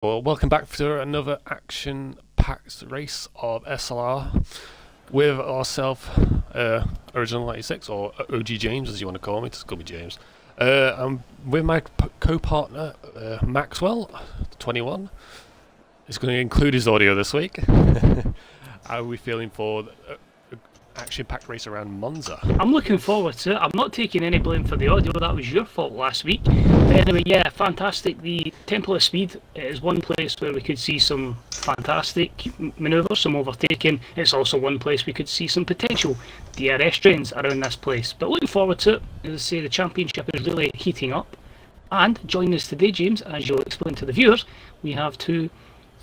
Well, welcome back to another action-packed race of SLR with ourselves, Original 96, or OG James, as you want to call me. Just call me James. I'm with my co-partner, Maxwell, 21. He's going to include his audio this week. How are we feeling for action-packed race around Monza? I'm looking forward to it. I'm not taking any blame for the audio. That was your fault last week. But anyway, yeah, fantastic. The Temple of Speed is one place where we could see some fantastic manoeuvres, some overtaking. It's also one place we could see some potential DRS trains around this place. But looking forward to it. As I say, the championship is really heating up. And joining us today, James, as you'll explain to the viewers, we have two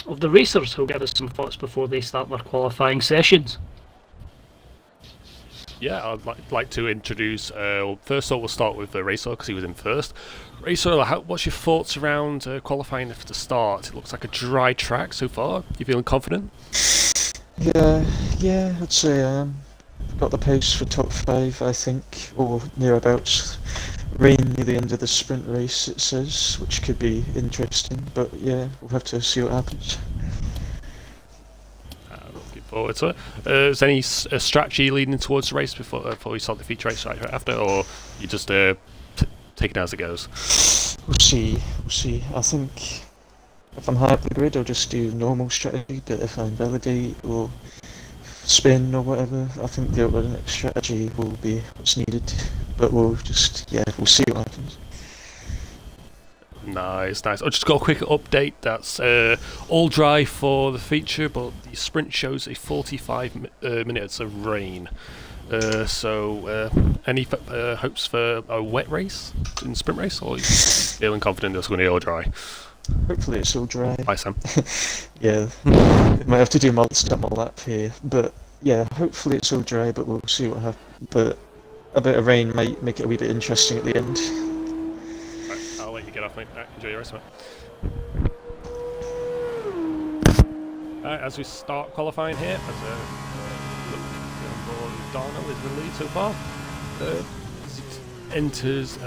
of the racers who'll give us some thoughts before they start their qualifying sessions. Yeah, I'd like to introduce, first of all we'll start with Racer because he was in first. Racer, what's your thoughts around qualifying for the start? It looks like a dry track so far. You feeling confident? Yeah, I'd say I am. Got the pace for top 5, I think, or nearabouts. Rain near the end of the sprint race, it says, which could be interesting, but yeah, we'll have to see what happens. Looking forward to it. Is any strategy leading towards the race before we start the feature race right after, or you just take it as it goes? We'll see. I think if I'm high up the grid, I'll just do normal strategy, but if I invalidate or spin or whatever, I think the next strategy will be what's needed. But we'll see what happens. Nice. I've just got a quick update. That's all dry for the feature, but the sprint shows a 45 minutes of rain. Any hopes for a wet race in the sprint race, or are you feeling confident it's going to be all dry? Hopefully it's all dry. Hi, Sam. Yeah, might have to do monster lap here, but yeah, hopefully it's all dry, but we'll see what happens. But a bit of rain might make it a wee bit interesting at the end. Right, I'll let you get off, mate. Right, enjoy your race, mate. Alright, as we start qualifying here, as Darnell is the lead so far. As it enters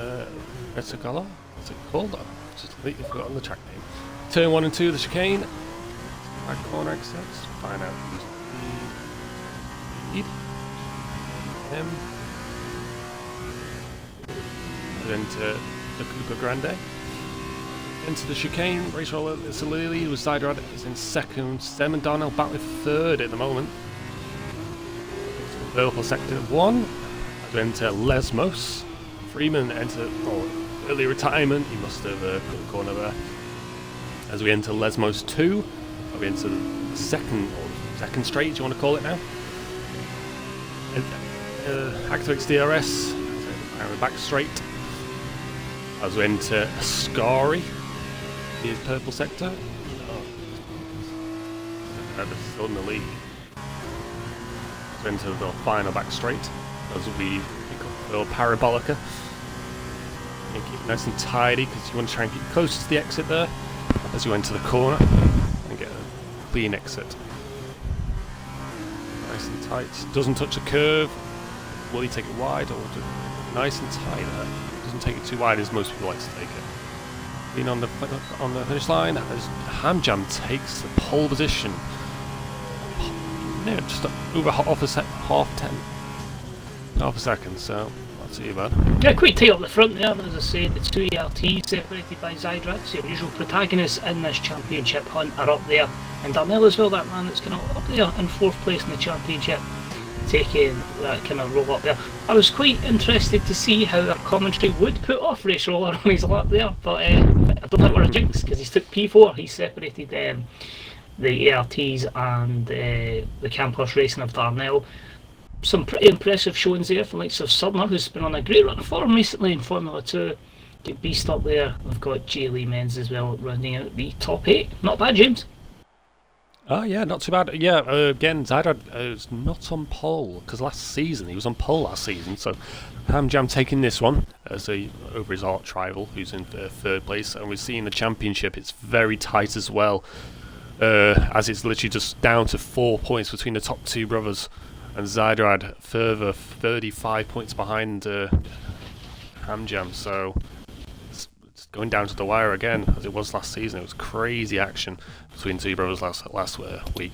Reticala, what's it called? I've just completely forgotten the track name. Turn 1 and 2 of the chicane. Back corner exits. Find out who's the lead. Him. Into the Cuca Grande. Into the chicane. Race roller is the lead with Zydrad is in second. Stem and Darnell back with third at the moment. Purple sector 1. Into Lesmos. Freeman enter early retirement. He must have cut the corner there. As we enter Lesmos 2. We enter the second straight, do you want to call it now? Activates DRS. Back straight. As we enter Ascari, the purple sector. That's still in the lead. As we enter the final back straight. As we pick up the Parabolica. And keep it nice and tidy because you want to try and keep close to the exit there. As you enter the corner and get a clean exit. Nice and tight. Doesn't touch the curve. Will he take it wide or nice and tight there? Doesn't take it too wide as most people like to take it. Being on the finish line as Hamjam takes the pole position. Yeah, just over half a second, so not too bad. Yeah, quite tight up the front there, as I say, the two ELTs separated by Zydrad, so the usual protagonists in this championship hunt are up there. And Darnell as well, that man that's kind of up there in 4th place in the championship, taking that kind of roll up there. I was quite interested to see how our commentary would put off Race Roller on his lap there, but I don't think we're a jinx because he's took P4, he separated the ARTs and the Campos Racing of Darnell. Some pretty impressive showings there from the likes of Summer, who's been on a great run of form recently in Formula 2. Good beast up there. We've got J. Lee Menz as well, rounding out the top 8. Not bad, James. Oh yeah, not too bad. Yeah, again, Zydrad is not on pole because last season he was on pole last season. So Hamjam taking this one over his arch rival, who's in 3rd place, and we're seeing the championship. It's very tight as well, as it's literally just down to 4 points between the top 2 brothers, and Zydrad further 35 points behind Hamjam. So it's going down to the wire again, as it was last season. It was crazy action between two brothers last week.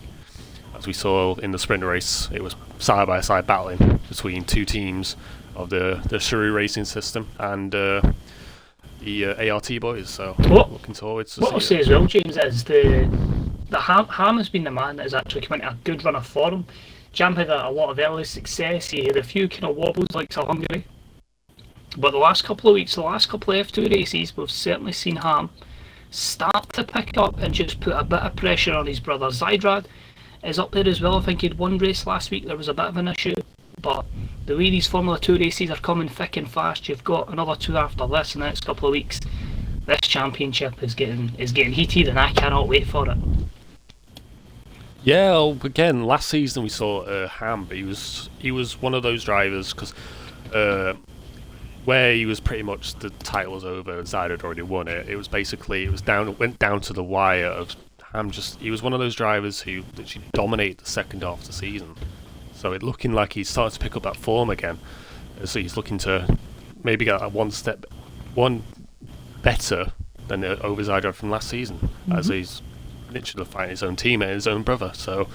As we saw in the sprint race, it was side by side battling between two teams of the Shrew racing system and the ART boys. So looking forward to what I'll say as well, James, is the Ham has been the man that has actually come into a good run of form. Jam had a lot of early success. He had a few kind of wobbles like to Hungary. But the last couple of weeks, the last couple of F2 races, we've certainly seen Ham start to pick up and just put a bit of pressure on his brother. Zydrad is up there as well. I think he'd one race last week, there was a bit of an issue. But the way these Formula 2 races are coming thick and fast, you've got another two after this in the next couple of weeks. This championship is getting heated, and I cannot wait for it. Yeah, well, again, last season we saw Ham, but he was one of those drivers because where he was pretty much the title was over and Zydrad had already won it. It was basically it went down to the wire of Ham. He was one of those drivers who literally dominated the second half of the season. So it looking like he's starting to pick up that form again. So he's looking to maybe get one better than over Zydrad from last season, as he's literally fighting his own teammate, his own brother. So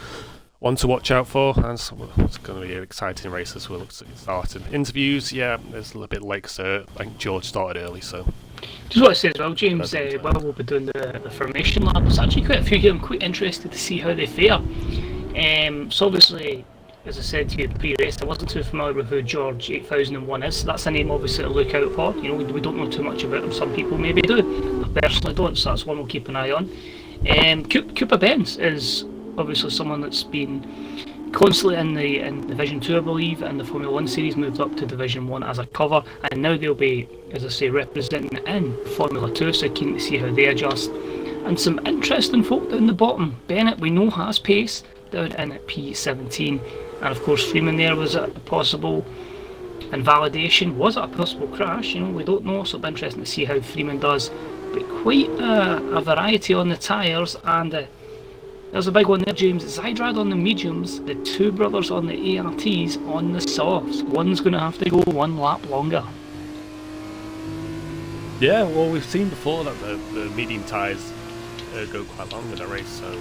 one to watch out for, and it's going to be an exciting race as we'll get started. Interviews, yeah, it's a little bit late, so I think George started early, so. Just what I say as well, James, while we'll be doing the formation lab, there's actually quite a few here. I'm quite interested to see how they fare. So obviously, as I said to you pre-race, I wasn't too familiar with who George 8001 is, so that's a name obviously to look out for. You know, we don't know too much about him, some people maybe do, I personally don't, so that's one we'll keep an eye on. Cooper Benz is obviously someone that's been constantly in Division 2, I believe, and the Formula 1 series, moved up to Division 1 as a cover, and now they'll be, as I say, representing in Formula 2, so keen to see how they adjust. And some interesting folk down the bottom. Bennett, we know, has pace down in at P17, and of course Freeman there was a possible invalidation. Was it a possible crash? You know, we don't know, so it'll be interesting to see how Freeman does. But quite a variety on the tyres, and there's a big one there, James. Zydrad on the mediums, the two brothers on the ARTs on the softs. One's going to have to go one lap longer. Yeah, well, we've seen before that the medium tyres go quite long in a race, so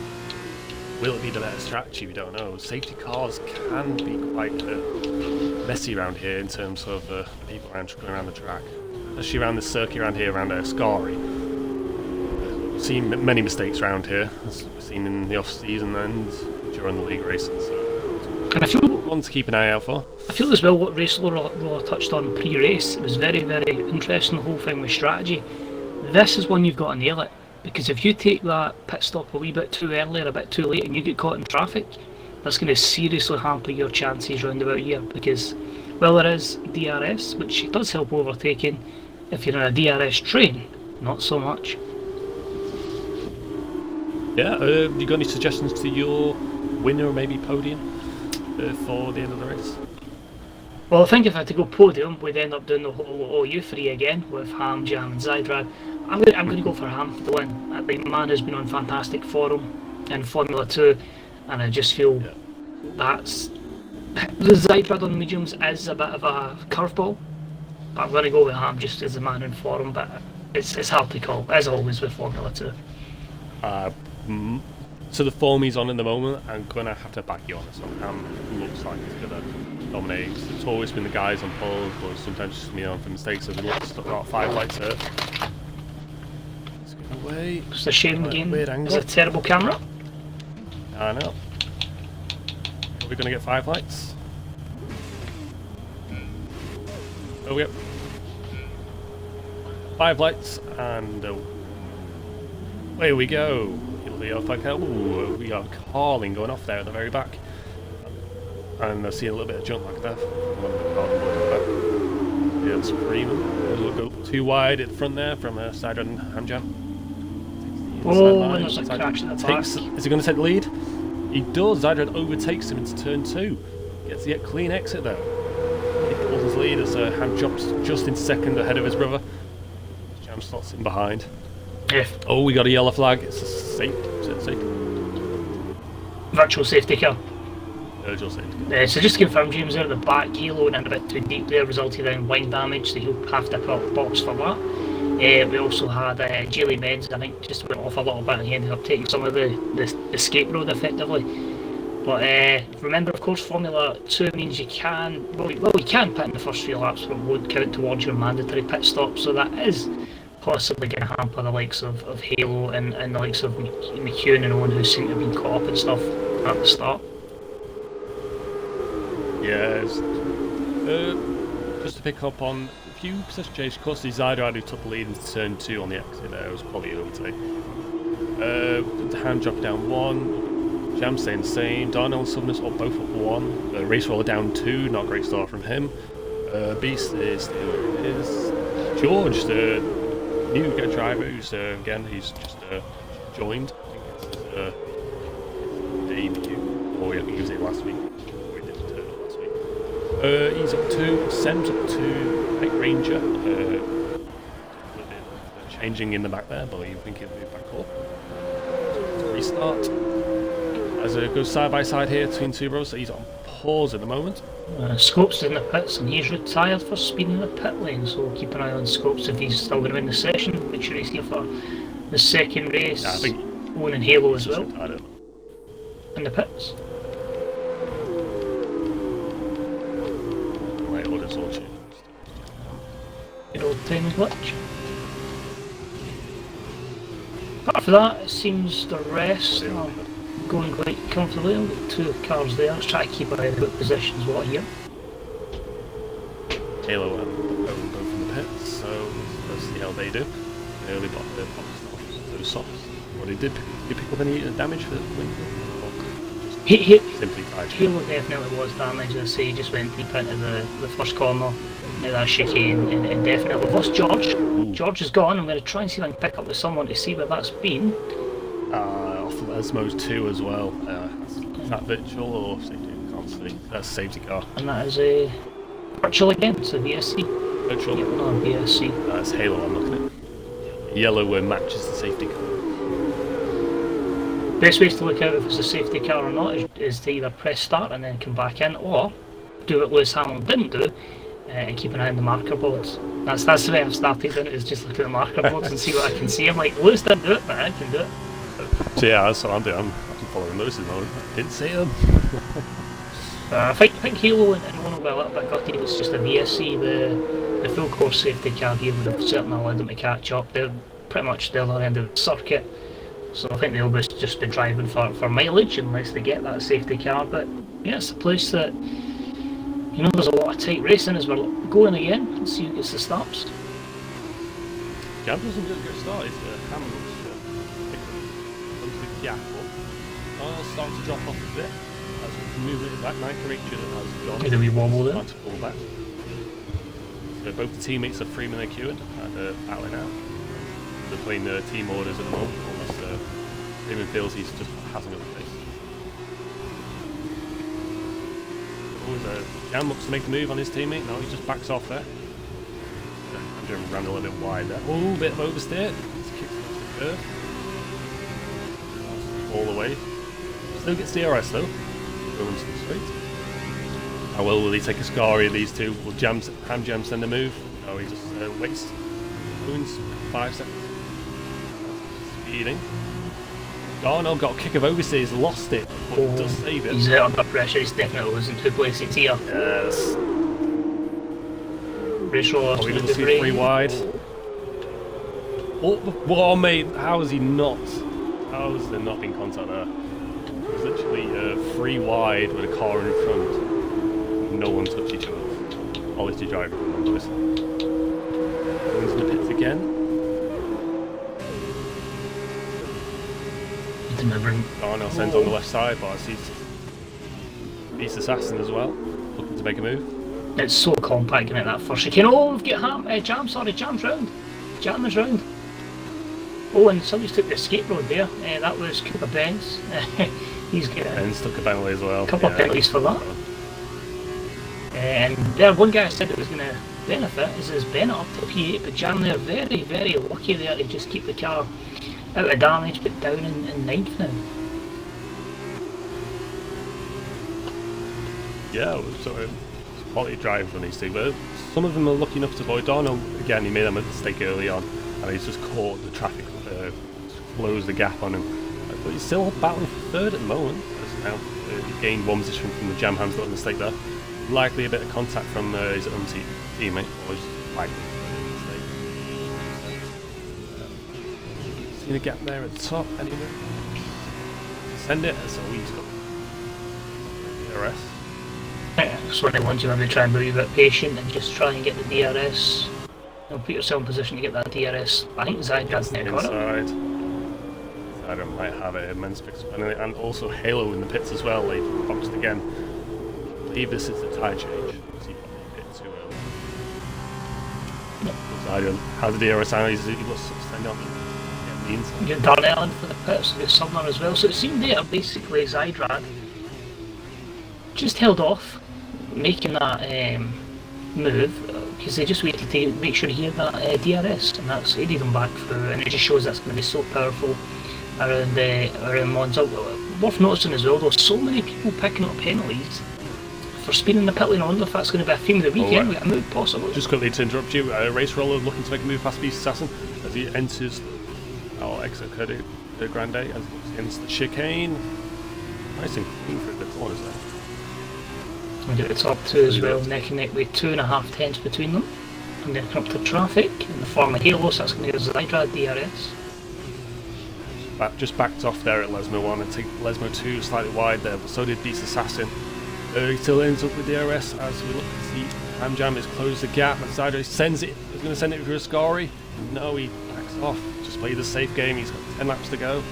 will it be the better strategy? We don't know. Safety cars can be quite messy around here in terms of people going around the track, especially around this circuit around here, around Ascari. We've seen many mistakes around here, as we've seen in the off-season and during the league races. So and I feel one to keep an eye out for. I feel as well what Race Law touched on pre-race. It was very, very interesting, the whole thing with strategy. This is one you've got to nail it, because if you take that pit stop a wee bit too early or a bit too late and you get caught in traffic, that's going to seriously hamper your chances round about here, because, well, there is DRS, which does help overtaking. If you're in a DRS train, not so much. Yeah, you got any suggestions to your winner or maybe podium for the end of the race? Well, I think if I had to go podium, we'd end up doing the whole OU3 again with Ham, Jam and Zydrad. I'm going to go for Ham for the win. I think the man has been on fantastic form in Formula 2, and I just feel that's... The Zydrad on mediums is a bit of a curveball, but I'm going to go with Ham just as a man in form, but it's hard to call, as always with Formula 2. So the form he's on at the moment, I'm going to have to back you on this one. Ham looks like he's going to dominate. It's always been the guys on pole, but sometimes just me on for mistakes. So we lost about 5 lights here. Let's get away. It's a shame again. Weird angle. It's a terrible camera. I know. Are we going to get 5 lights? Oh, we go. 5 lights, and away we go. Ooh, we are Carling going off there at the very back. And I see a little bit of junk like that. Yeah, it's Freeman. We'll go too wide at the front there from Zydrad and Hamjam. Oh, and there's a crash in the back. Is he going to take the lead? He does. Zydrad overtakes him into turn 2. Gets the clean exit there. He pulls his lead as Ham jumps just in second ahead of his brother. Jam slots in behind. Yeah. Oh, we got a yellow flag. It's a safety. Virtual safety car. Virtual safety car. So just to confirm, James, there at the back, he loaded in a bit too deep there, resulted in wing damage, so he'll have to put up box for that. We also had Jaylee Menz, I think, just went off a little bit and he ended up taking some of the escape road effectively. But remember, of course, Formula 2 means you can, well, you can pit in the first 3 laps, but it won't count towards your mandatory pit stop, so that is possibly going to hamper the likes of Halo and the likes of McEwen and Owen, who seem to have been caught up and stuff at the start. Yes. Just to pick up on a few position changes, of course, the Zydrad who took the lead into turn 2 on the exit there was probably early today. The hand drop down 1, Jam staying the same, Darnell and Sumnus are both up 1, Race Roller down 2, not a great start from him. Beast is staying where it is. George, the new driver, who's again, he's just joined. I think it's his debut, or I think he was here last week. He's up 2, Sem's up 2, Night Ranger, a little bit changing in the back there, but I think he'll move back up. Restart. As it goes side by side here between two bros, so he's on pause at the moment. Scopes in the pits and he's retired for speeding the pit lane, so keep an eye on Scopes if he's still going to win the session. Make sure he's here for the second race. I think Owen and Halo as well. I don't know. In the pits. Orders all changed. Good old timing glitch. Apart from that, it seems the rest are going quite comfortably. I've got 2 cars there. Let's try to keep an eye on what positions what here. Halo and Owen both in the pits, so let's see how they do. They only got the those softs. What did you pick up any damage for the win? Simply died. Halo definitely was damaged. As I say, he just went deep into the first corner. Now that chicane and definitely we've lost George. Ooh. George is gone. I'm going to try and see if I can pick up with someone to see where that's been. Off of Esmo's 2 as well. Is that virtual or safety? Can't see. That's a safety car. And that is a virtual again. It's a VSC. Virtual? Yep, no, VSC. That's Halo I'm looking at. Yellow matches the safety car. Best ways to look out if it's a safety car or not is to either press start and then come back in, or do what Lewis Hamilton didn't do and keep an eye on the marker boards. That's the way I've started doing it, is just look at the marker boards and see what I can see. I'm like, Lewis didn't do it, but I can do it. So yeah, that's what I'm doing. I'm following Lewis's mode. Didn't see him. I think Halo and one will be a little bit gutted. It's just a VSC. The full course safety car here would have certainly allowed them to catch up. They're pretty much still at the end of the circuit. So I think they'll just be driving for mileage unless they get that safety car. But yeah, it's a place that, you know, there's a lot of tight racing as we're going again. Let's see who gets the starts. Jam doesn't get started. Hamilton's comes the gap up. I'll start to drop off a bit. As we can move it back, Night Ranger has John. Did we wobble there? To pull back. So both the teammates of Freeman and McEwen are battling out. They're playing team orders at the moment. Freeman feels he's just hasn't got the pace. Jam looks to make the move on his teammate. No, he just backs off there. Andrew ran a little bit wide there. Oh, bit of oversteer. He's kicked the curve. All the way. Still gets DRS though. Going to the straight. How well will he take a scary of these two? Will Ham Jam send a move? No, he just waits. Ruins 5 seconds. Speeding. Darnell got a kick of oversteers, lost it, but does save it. He's under pressure, he's definitely losing 2 places here. Yes. Race Roller. Oh, we didn't see 3 wide. Oh, mate, how has he not? How has there not been contact there? It was literally 3 wide with a car in front. No one touched each other. Quality driver, remember this. One's in the pits again. Darnell sends on the left side, but I see Beast Assassin as well, looking to make a move. It's so compact getting at that first chicane. Oh, we've got Jam's round. Jam is round. Oh, and somebody's took the escape road there. That was Cooper Benz. He's got Benz took a penalty as well. A couple of penalties for that. And there, one guy said it was going to benefit is Bennett up to P8, but Jam there very, very lucky there to just keep the car out of damage, but down in 9th now. Yeah, so quality driving from these two, but some of them are lucky enough to avoid. Darnell, again, he made a mistake early on. and he's just caught the traffic, closed the gap on him. But he's still battling for third at the moment. As now he gained one position from the Jam Hands, little mistake there. Likely a bit of contact from his own teammate, or just likely a mistake. See the gap there at the top, anyway. Send it, so he's got DRS. That's one of the ones you want to try and be a bit patient and just try and get the DRS. Put yourself in position to get that DRS. I think Zydrad's near inside. Zydra might have it. Immense fix, and also Halo in the pits as well. They boxed again. I believe this is the tyre change. So he got a bit too early. Zydra has the DRS and he was send on the inside. Get Darnell in for the pits with Sumner as well. So it seemed there basically Zydrad just held off making that move because they just waited to make sure he had that DRS, and that's aided them back through, and it just shows that's going to be so powerful around Monza. Worth noticing as well, though, so many people picking up penalties for speeding the pit lane. I wonder if that's going to be a theme of the weekend. We got a move possible. Just quickly to interrupt you, Race Roller looking to make a move past Beast Assassin as he enters exit de Grande as he looks against the chicane. Nice and clean through the corners there. And at the top two as well, neck and neck with 2.5 tenths between them. And then up to traffic in the form of Halo, so that's going to give Zydrad DRS. Just backed off there at Lesmo 1 and take Lesmo 2 slightly wide there, but so did Beast Assassin. He still ends up with DRS as we look to see Jam has closed the gap, and Zydrad sends it, he's going to send it for Ascari. No, he backs off, just played the safe game, he's got 10 laps to go.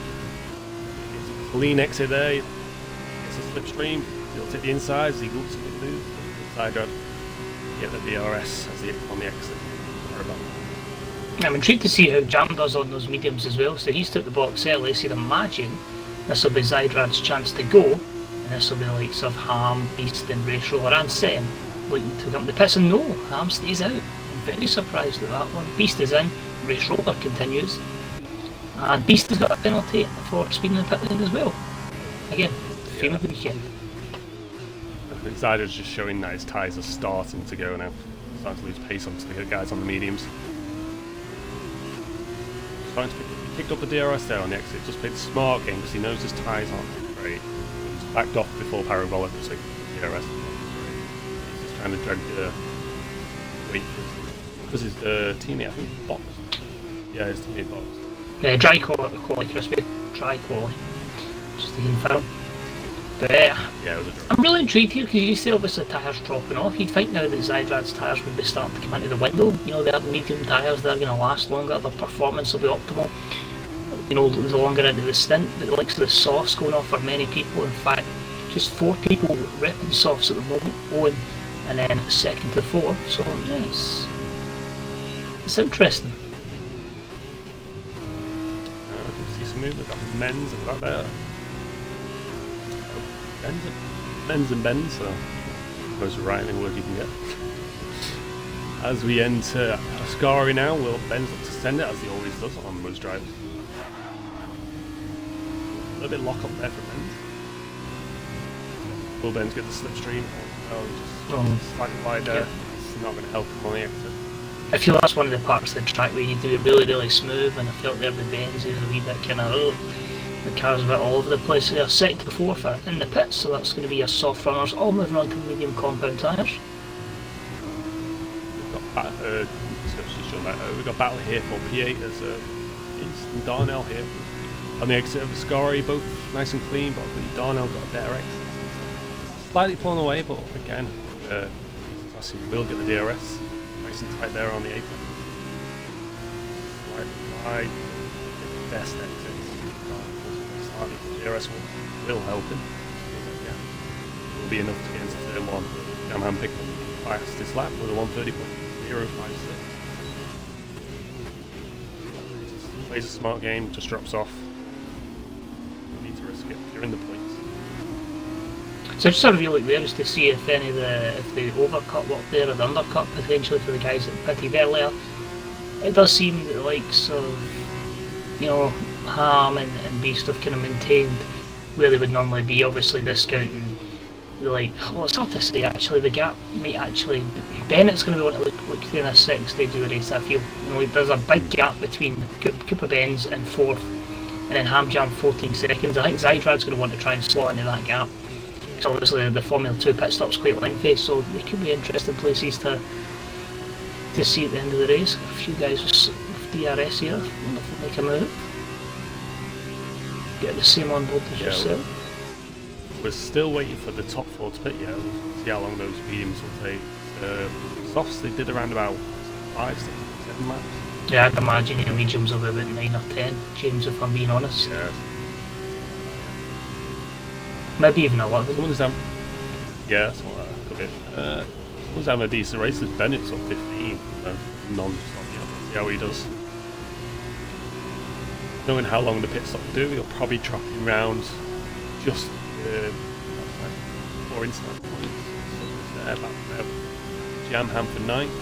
Gets a clean exit there, gets a slipstream. He'll take the insides, he looks a good move. Zydrad get the DRS as he on the exit. I'm intrigued to see how Jam does on those mediums as well. So he's took the box early, so you'd imagine this will be Zydrad's chance to go, and this will be the likes of Ham, Beast and Race Roller and Sen looking to come to the pits, and no, Ham stays out. I'm very surprised at that one. Beast is in, Race Roller continues, and Beast has got a penalty for speeding the pit lane as well. Again, theme of the weekend. Zydrad's just showing that his tyres are starting to go now. Starting to lose pace onto the guys on the mediums. He picked up the DRS there on the exit, just played the smart game because he knows his tyres aren't great. He's backed off before Parabolic was like DRS. He's just trying to drag the weight because his teammate, I think, boxed. Yeah, his teammate boxed. Dry quality, Crispy. Dry quality. Just to confirm. But yeah, it was a drop. I'm really intrigued here because you see obviously tyres dropping off. You'd think now that Zydrad's tyres would be starting to come into the window. You know, they have medium tyres, they're going to last longer, their performance will be optimal. You know, the longer into the stint, but the likes of the softs going off for many people. In fact, just 4 people ripping softs at the moment, Owen, and then second to 4. So, yes, it's interesting. I can see some movement. We've got men's and that there. Men's and bends, so most rhyming word you can get. As we enter Ascari now, Will Ben's look to send it as he always does on most drivers. A little bit lock up there for Ben's. Will Ben's get the slipstream. Just slightly wide there. It's not going to help him on the exit. I feel that's one of the parts of the track where you do it really, really smooth, and I felt there the bends is a wee bit kind of the car's a bit all over the place. They're second to 4th in the pits, so that's going to be your soft runners, all moving on to medium compound tyres. We've got battle here for P8 as East and Darnell here on the exit of Ascari, both nice and clean, but I think Darnell got a better exit. Slightly pulling away, but again, I will get the DRS. Nice and tight there on the apron. Slightly wide, best exit. The DRS will help him. Yeah, will be enough to get into turn 1. Jamham picked up the fastest lap with a 1:30.056. Plays a smart game, just drops off. You need to risk it. You're in the points. So just have a look there just to see if any of the overcut worked there or the undercut potentially for the guys that pitted earlier. It does seem that the likes of, you know, Ham and Beast have kind of maintained where they would normally be, obviously discounting like, well, it's hard to say actually. The gap might actually. Bennett's going to be wanting to look through in a second stage of the race. I feel, you know, there's a big gap between Cooper Benz in 4th, and then Hamjam 14 seconds. I think Zydrad's going to want to try and slot into that gap. So obviously the Formula 2 pit stop's quite lengthy, so there could be interesting places to see at the end of the race. A few guys with DRS here, wonder if they make a move. Get the same on board as yourself. We're still waiting for the top 4 to pit yet. See how long those mediums will take. Softs, they did around about 5, 6, 7 laps. Yeah, I'd imagine your mediums will be about 9 or 10, James, if I'm being honest. Yeah. Maybe even 11. Someone's having, yeah, that's what I could be. Someone's having a decent race. Bennett's on 15, non-stop. See how he does. Knowing how long the pit stop will do, he'll probably drop him round just 4 instant points. So there, back there. Jam Ham for 9th.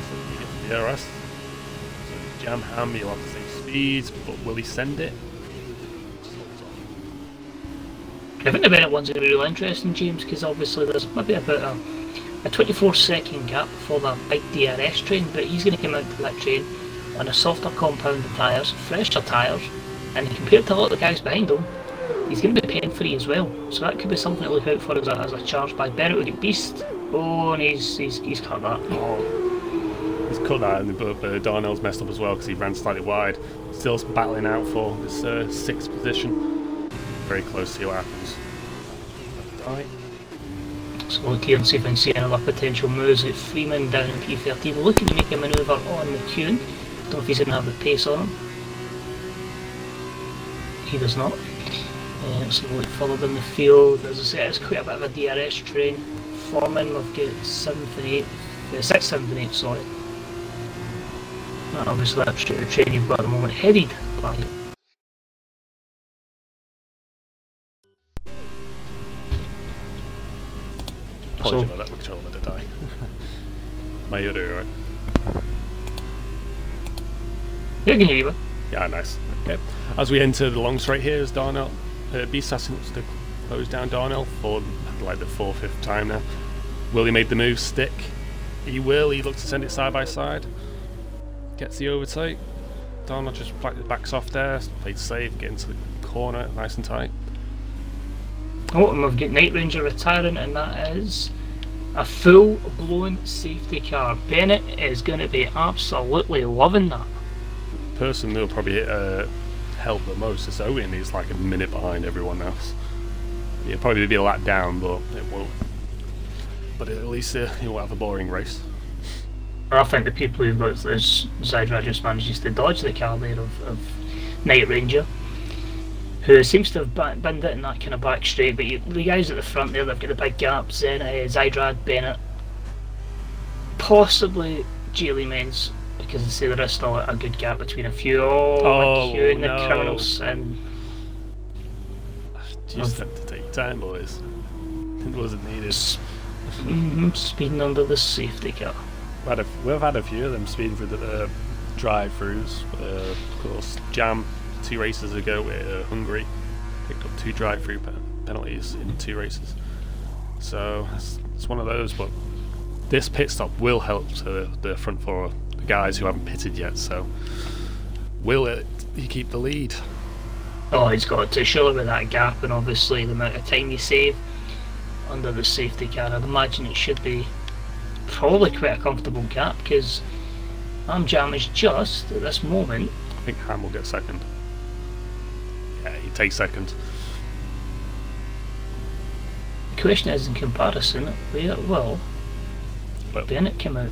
So you get the DRS. So Jam Ham, he'll have the same speed, but will he send it? I think the Bennett one's going to be real interesting, James, because obviously there's maybe about a 24-second gap before that big DRS train, but he's going to come out to that train on a softer compound of tyres, fresher tyres, and compared to a lot of the guys behind him, he's going to be pain free as well. So that could be something to look out for as a charge by Bennett with a beast. Oh, and he's cut that. Oh, he's cut that, but Darnell's messed up as well because he ran slightly wide. Still battling out for this 6th position. Very close to see what happens. Right. So look here and see if I can see any other potential moves. At Freeman down in P13, looking to make a manoeuvre on McEwen. Don't know if he's going to have the pace on him. He does not. So we'll follow in the field. As I say, it's quite a bit of a DRS train forming. We've got 7th and 8th, 6th, 7th and 8th, sorry. And obviously that's the train you've got at the moment headed by. Apologies about that, we're controlling the die. My ear, right? Yeah, I can hear you, man. Yeah, nice. Okay. As we enter the long straight here, is Darnell. B-Sass looks to close down Darnell for like the 4th, 5th time now. Will he make the move stick? He will. He looks to send it side by side. Gets the overtake. Darnell just backs off there. Played safe. Get into the corner, nice and tight. Oh, and we've got Night Ranger retiring, and that is a full-blown safety car. Bennett is going to be absolutely loving that. The person that'll probably help the most is Owen. He's like a minute behind everyone else. He'll probably be a lap down, but it won't. But at least he won't have a boring race. I think the people who've got this Zydrad just manages to dodge the car there of Night Ranger, who seems to have been in that kind of back straight, but the guys at the front there, they've got the big gaps, then Zydrad, Bennett, possibly J. Men's, because I say there is still a good gap between a few. McEwen and the criminals, and just had to take time, boys. It wasn't needed. Speeding under the safety car. We've had a few of them speeding through the drive-throughs. Of course, Jam 2 races ago with Hungary picked up 2 drive-through penalties in 2 races. So it's one of those, but this pit stop will help to the front 4 guys who haven't pitted yet, so will he keep the lead? Oh, he's got to, surely with that gap and obviously the amount of time you save under the safety car. I'd imagine it should be probably quite a comfortable gap, because Jam is just at this moment. I think Ham will get second. Yeah, he takes second. The question is, in comparison, where will Bennett come out?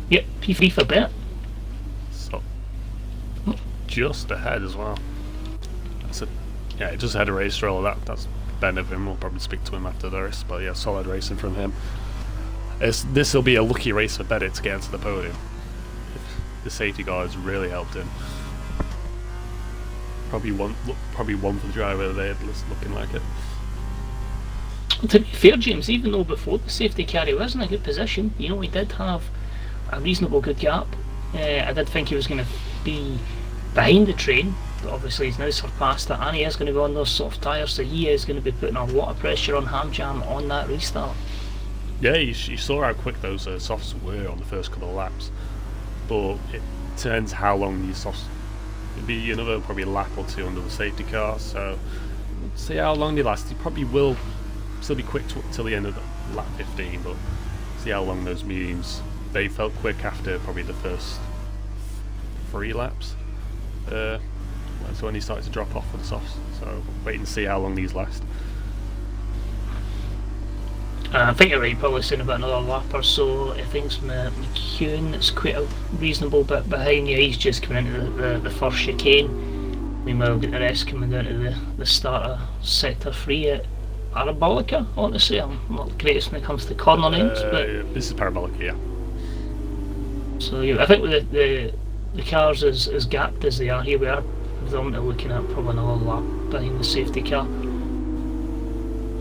Yep, P3 for Bennett. So just ahead as well. Yeah, he just had a race roll. That's Ben of him. We'll probably speak to him after the race, but yeah, solid racing from him. This will be a lucky race for Bennett to get into the podium. The safety guards really helped him. Probably one for the driver there, looking like it. To be fair, James, even though before the safety car he was in a good position, you know, he did have a reasonable good gap. I did think he was going to be behind the train, but obviously he's now surpassed it, and he is going to be on those soft tyres, so he is going to be putting a lot of pressure on Hamjam on that restart. Yeah, you saw how quick those softs were on the first couple of laps, but it turns how long these softs. It'll be another probably a lap or two under the safety car, so see how long they last. He probably will still be quick till the end of the lap 15, but see how long those mediums. They felt quick after probably the first 3 laps. That's when he started to drop off for the softs. So waiting to see how long these last. I think you're right, probably saying about another lap or so. I think it's McEwen that's quite a reasonable bit behind you. He's just coming into the first chicane. Meanwhile, we've got the rest coming down to the start of sector 3 at Parabolica. Honestly, I'm not the greatest when it comes to corner names, but this is Parabolica, yeah. So yeah, I think with the cars as gapped as they are here, we are predominantly looking at probably another lap behind the safety car.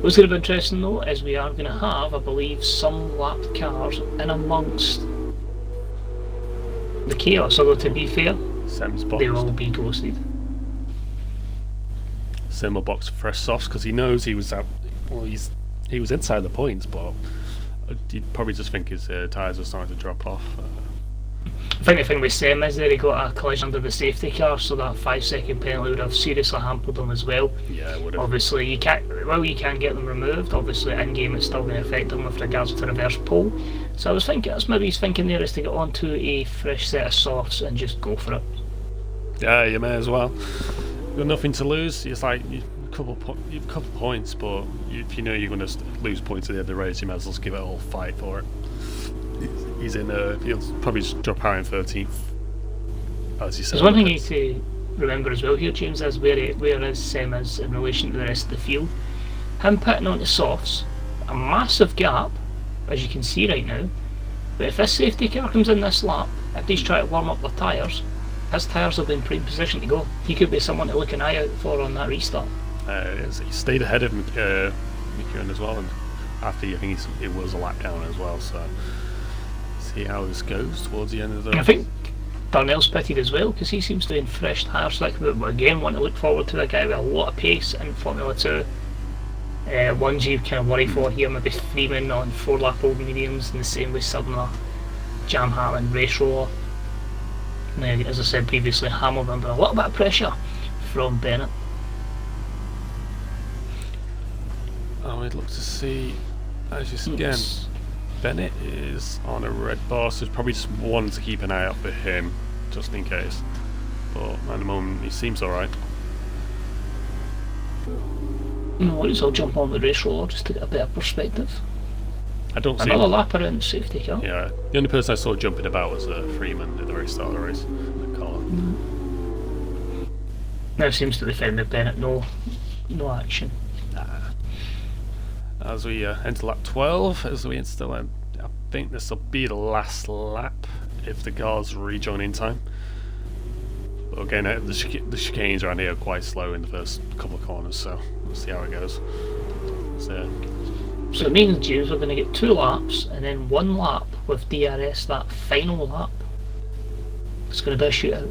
What's going to be interesting though is we are going to have, I believe, some lapped cars in amongst the chaos, although to be fair, they will be ghosted. Sim will box for fresh softs because he knows he was out. Well, he was inside the points, but you'd probably just think his tyres were starting to drop off. I think the thing with Sem is that he got a collision under the safety car, so that 5-second penalty would have seriously hampered him as well. Yeah, it would have. Obviously, you can get them removed. Obviously, in game it's still going to affect them with regards to reverse pole. So I was thinking, that's maybe he's thinking there is to get onto a fresh set of softs and just go for it. Yeah, you may as well. You've got nothing to lose. It's like you've a couple points, but if you know you're going to lose points at the end of the race, you might as well just give it a whole fight for it. He's in. He'll probably just drop out in 13th, as you said. There's one thing you need to remember as well here, James, is where is Sem is in relation to the rest of the field. Him putting onto softs, a massive gap, as you can see right now. But if this safety car comes in this lap, if he's trying to warm up the tyres, his tyres have been pretty in position to go. He could be someone to look an eye out for on that restart. He stayed ahead of McEwen as well, and after I think it was a lap down as well. So see how this goes towards the end of the race. I think Darnell's pitted as well because he seems to be in fresh tyres. Like, but again, want to look forward to a guy with a lot of pace in Formula 2. Ones you kind of worry for here, maybe Freeman on 4-lap old mediums, in the same way Sudner, Jam Hartman, Race Roller. As I said previously, Hamilton under a little bit of pressure from Bennett. I would look to see, as you see again, Bennett is on a red bar, so it's probably just one to keep an eye out for him, just in case. But at the moment, he seems alright. No worries, I'll jump on the Race Roller just to get a better perspective. I don't see another lap around the safety car. Yeah, the only person I saw jumping about was Freeman at the very start of the race. Now seems to be found with Bennett, no action. Nah. As we enter lap 12, as we enter I think this will be the last lap if the cars rejoin in time. But again, the chicanes around here are quite slow in the first couple of corners, so we'll see how it goes. So it means, James, we're going to get 2 laps and then 1 lap with DRS, that final lap. It's going to be a shootout.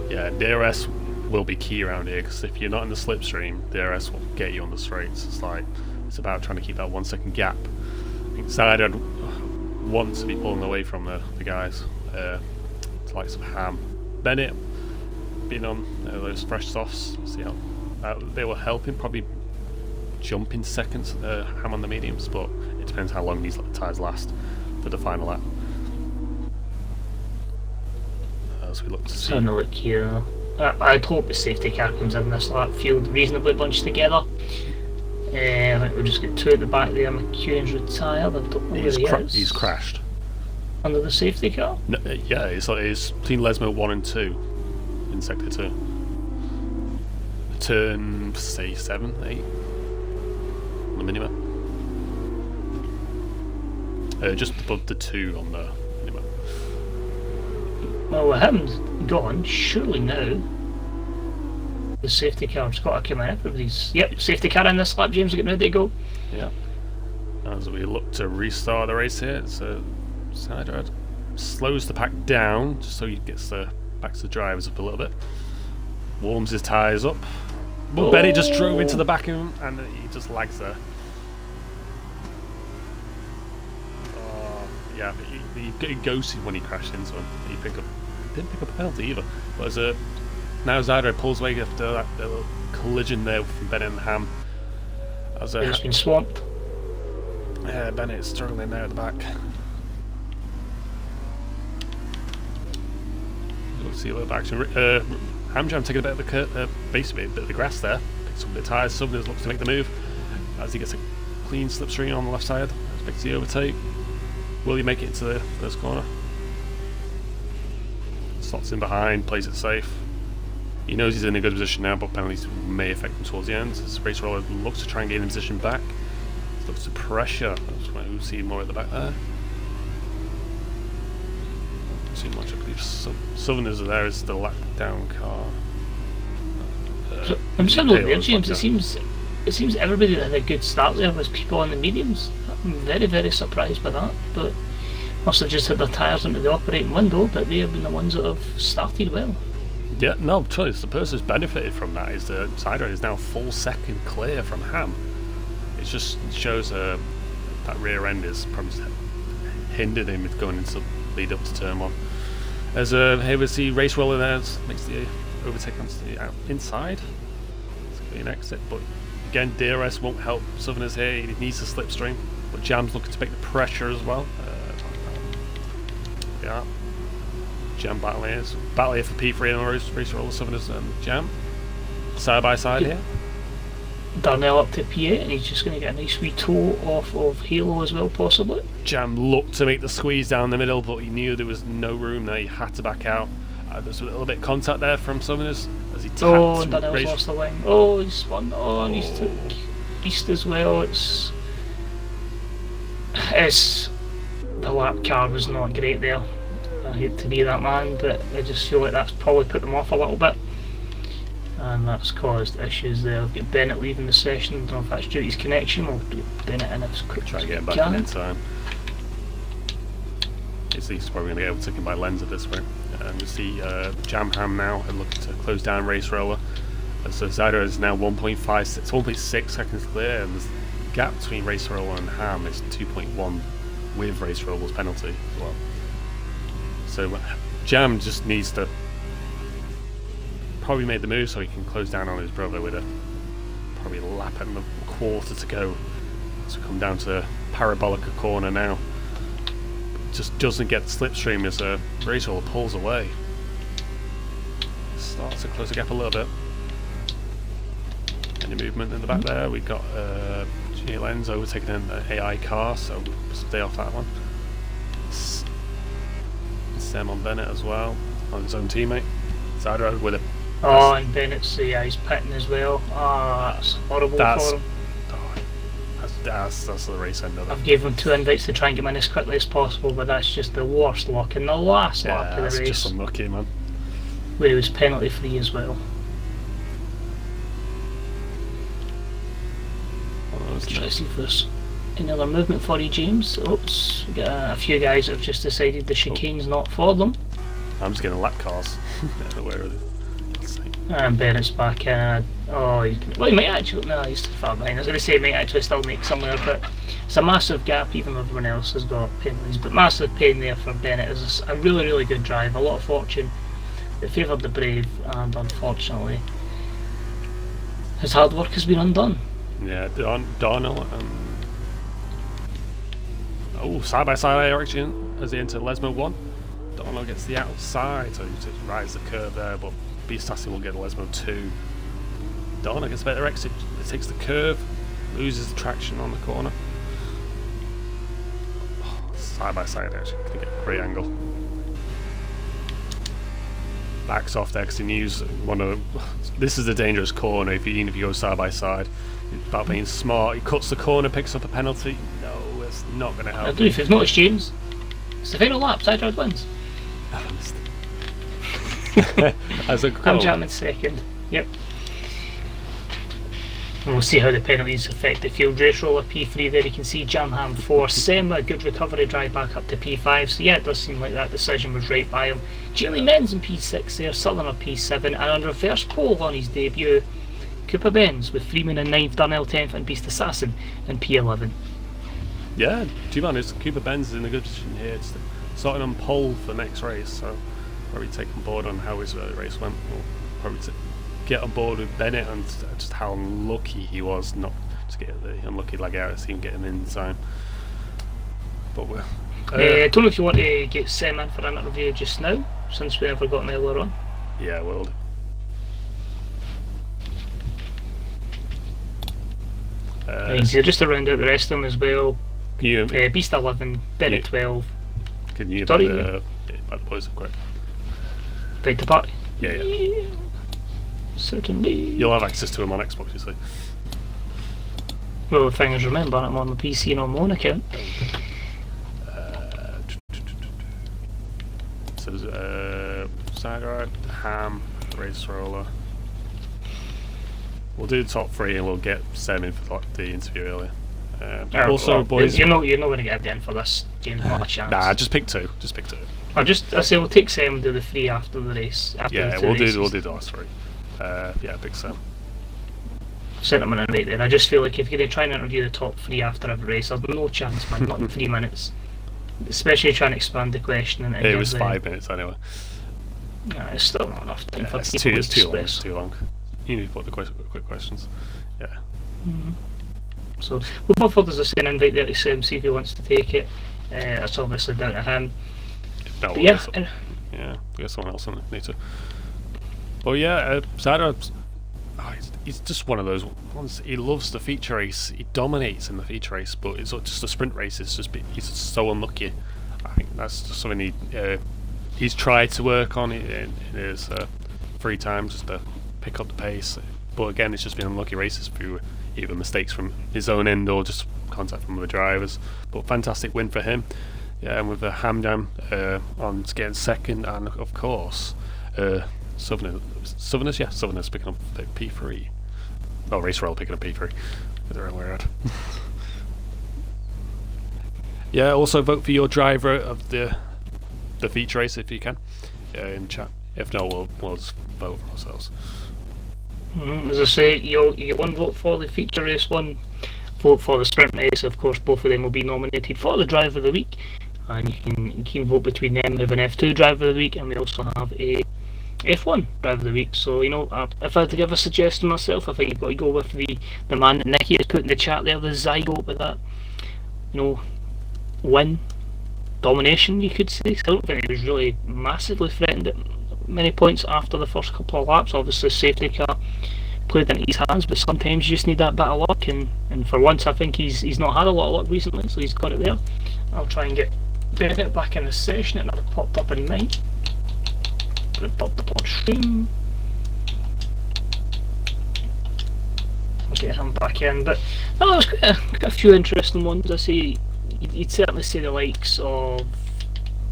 Yeah, DRS will be key around here because if you're not in the slipstream, DRS will get you on the straights. It's about trying to keep that 1 second gap. I think I'd want to be pulling away from the guys, like some Ham. Bennett being on those fresh softs, see how they will help him probably jump in seconds, Ham on the mediums, but it depends how long these tyres last for the final lap. As we look to see. Having a look here. I'd hope the safety car comes in this lap, field reasonably bunched together. I think we'll just get 2 at the back there. McEwen's retired. I don't know where he is. He's crashed. Under the safety car? No, yeah, it's between Lesmo 1 and 2 in sector 2. Turn, say, 7, 8 on the minimap. Just above the 2 on the minimap. Well, with him gone, surely now the safety car's got to come in. Everybody's safety car in this lap, James, are getting ready to go. Yeah. As we look to restart the race here, so Sidered slows the pack down just so he gets back to the drivers up a little bit. warms his tyres up. But Bennett just drove into the back of him and he just lags there. Yeah, he ghosted when he crashed into him. He didn't pick up a penalty either. But now Zyder pulls away after that little collision there from Bennett and Ham. He's been swamped. Yeah, Bennett's struggling there at the back. We'll see a little bit of action. Hamjam taking a bit of the basically a bit of the grass there. Picks up a bit of tyres. Southerners looks to make the move as he gets a clean slipstream on the left side. Expects the overtake. Will he make it into the first corner? Slots in behind, plays it safe. He knows he's in a good position now, but penalties may affect him towards the end. As Race Roller looks to try and gain the position back. Looks to pressure. That's why we'll see more at the back there. Too much, I believe. Southerners are there as the lap down car. I'm just looking there, James. It seems everybody that had a good start there was people on the mediums. I'm very, very surprised by that. But must have just had their tyres into the operating window, but they have been the ones that have started well. Yeah, no, choice. The person who's benefited from that is the Sider is now full second clear from Ham. It just shows that rear end is probably hindered him with going into lead up to turn one. As here we see Race Roller there, makes the overtake onto the inside. It's going to be an exit, but again, DRS won't help Southerners here. He needs a slipstream, but Jam's looking to make the pressure as well. Yeah. Jam battle here. So battle here for P3 and Race Roller, Southerners and Jam. Side by side here. Darnell up to P8 and he's just going to get a nice wee toe off of Halo as well, possibly. Jam looked to make the squeeze down the middle, but he knew there was no room there. He had to back out. There's a little bit of contact there from Southerners as he tapped. Oh, and Darnell's lost the wing. Oh, he's spun. Oh, and he's took East as well. It's the lap car was not great there. I hate to be that man, but I just feel like that's probably put them off a little bit. And that's caused issues there. We've got Bennett leaving the session. I don't know if that's due to his connection. We'll get Bennett in as quick Try as to get we him back can. in time. He's probably going to get overtaken by Lenz at this point. And we see Jam Ham now looking to close down Race Roller. And so Zyder is now 1.6 seconds clear, and the gap between Race Roller and Ham is 2.1 with Race Roller's penalty as well. So Jam just needs to probably make the move so he can close down on his brother with probably a lap and a quarter to go. So come down to Parabolica corner now. Just doesn't get the slipstream as Race Roller pulls away. Starts to close the gap a little bit. Any movement in the back there? We've got G Lenz overtaking an AI car, so we'll stay off that one. Sam on Bennett as well, on his own teammate. Zyder with a. Oh, and Bennett's he's pitting as well. Oh, that's horrible for him. That's the race end of it. I've gave him 2 invites to try and get him in as quickly as possible, but that's just the worst luck in the last lap of the race. That's just unlucky, man. Where he was penalty free as well. Try to see if there's any other movement for you, James. Oops, we got a few guys that have just decided the chicane's not for them. I'm just getting lap cars. Where are they? And Bennett's back in. Oh, he might actually. No, he's too far behind. I was going to say he might actually still make somewhere, but it's a massive gap. Even everyone else has got penalties, but massive pain there for Bennett. It's a really, really good drive. A lot of fortune that favoured the brave, and unfortunately, his hard work has been undone. Yeah, Darnell and side by side action as they enter Lesmo 1. Darnell gets the outside, so he just rides the curve there, but Beastasi will get Lesmo 2. Darnell gets a better exit, it takes the curve, loses the traction on the corner. Side by side action, gonna get a great angle. Backs off there because he knew this is a dangerous corner even if you go side by side. It's about being smart. He cuts the corner, picks up a penalty. No, it's not going to help. I don't know if you've noticed, James. It's the final lap. Sideroad wins. As a I'm jamming second. Yep. And we'll see how the penalties affect the field. Race roller P3 there, you can see Janham 4, Sema, good recovery drive back up to P5, so yeah, it does seem like that decision was right by him. Geely Men's in P6 there, Southerner P7, and on reverse pole on his debut, Cooper Benz with Freeman in 9th, Darnell 10th, and Beast Assassin in P11. Yeah, to be honest, Cooper Benz is in a good position here. It's starting on pole for the next race, so probably take on board on how his race went. We'll probably get on board with Bennett and just how unlucky he was not to get the unlucky leg out of him getting in time. But we're. I don't know if you want to get Sam in for an interview just now, since we never got him earlier on. Yeah, we'll do. Just to round out the rest of them as well. Beast 11, Bennett 12. Can you Sorry, the boys are quick? Right to party? Yeah. Certainly. You'll have access to him on Xbox, you see. Well, the thing is, remember, I'm on the PC and on my own account. So there's Sagar, Ham, Race Roller. We'll do the top 3 and we'll get Sam in for the interview earlier. Also, boys, you're not going to get in for this game. Not a chance. Nah, just pick 2. I say we'll take Sam and do the 3 after the race. We'll do the last 3. Pick Sam. Sent him an invite there. I just feel like if you're going to try and interview the top 3 after every race, there's no chance, man. Not in 3 minutes. Especially trying to expand the question. And it was 5 minutes anyway. Nah, it's still not enough time for it's people to too long. express. It's too long. You need to put the quick questions. Yeah. So we'll both hold us an invite there to Sam, see if he wants to take it. That's obviously down to him. No, we get someone else on later. But yeah, Zara, he's just one of those ones. He loves the feature race. He dominates in the feature race, but it's just the sprint race. He's just so unlucky. I think that's just something he's tried to work on in his free time, just to pick up the pace. But again, it's just been unlucky races through either mistakes from his own end or just contact from other drivers. But fantastic win for him. Yeah, and with the Ham Jam on getting second, and of course Southerners picking up the P3. Oh, Race Roll picking up P3. The wrong way around. Yeah, also vote for your driver of the feature race if you can in chat. If not, we'll just vote for ourselves. As I say, you get 1 vote for the feature race, 1 vote for the sprint race. Of course, both of them will be nominated for the driver of the week, and you can vote between them. We have an F2 driver of the week, and we also have a F1 driver of the week. So if I had to give a suggestion myself, I think you've got to go with the man that Nicky has put in the chat there, the Zygote, with that win domination, you could say. I don't think he was really massively threatened at many points after the first couple of laps. Obviously, safety car played into his hands, but sometimes you just need that bit of luck, and for once I think he's not had a lot of luck recently, so he's got it there. I'll try and get Bennett back in the session. It never popped up in mine, but it popped up on stream. I'll get him back in, but there's quite a few interesting ones. I see you'd certainly say the likes of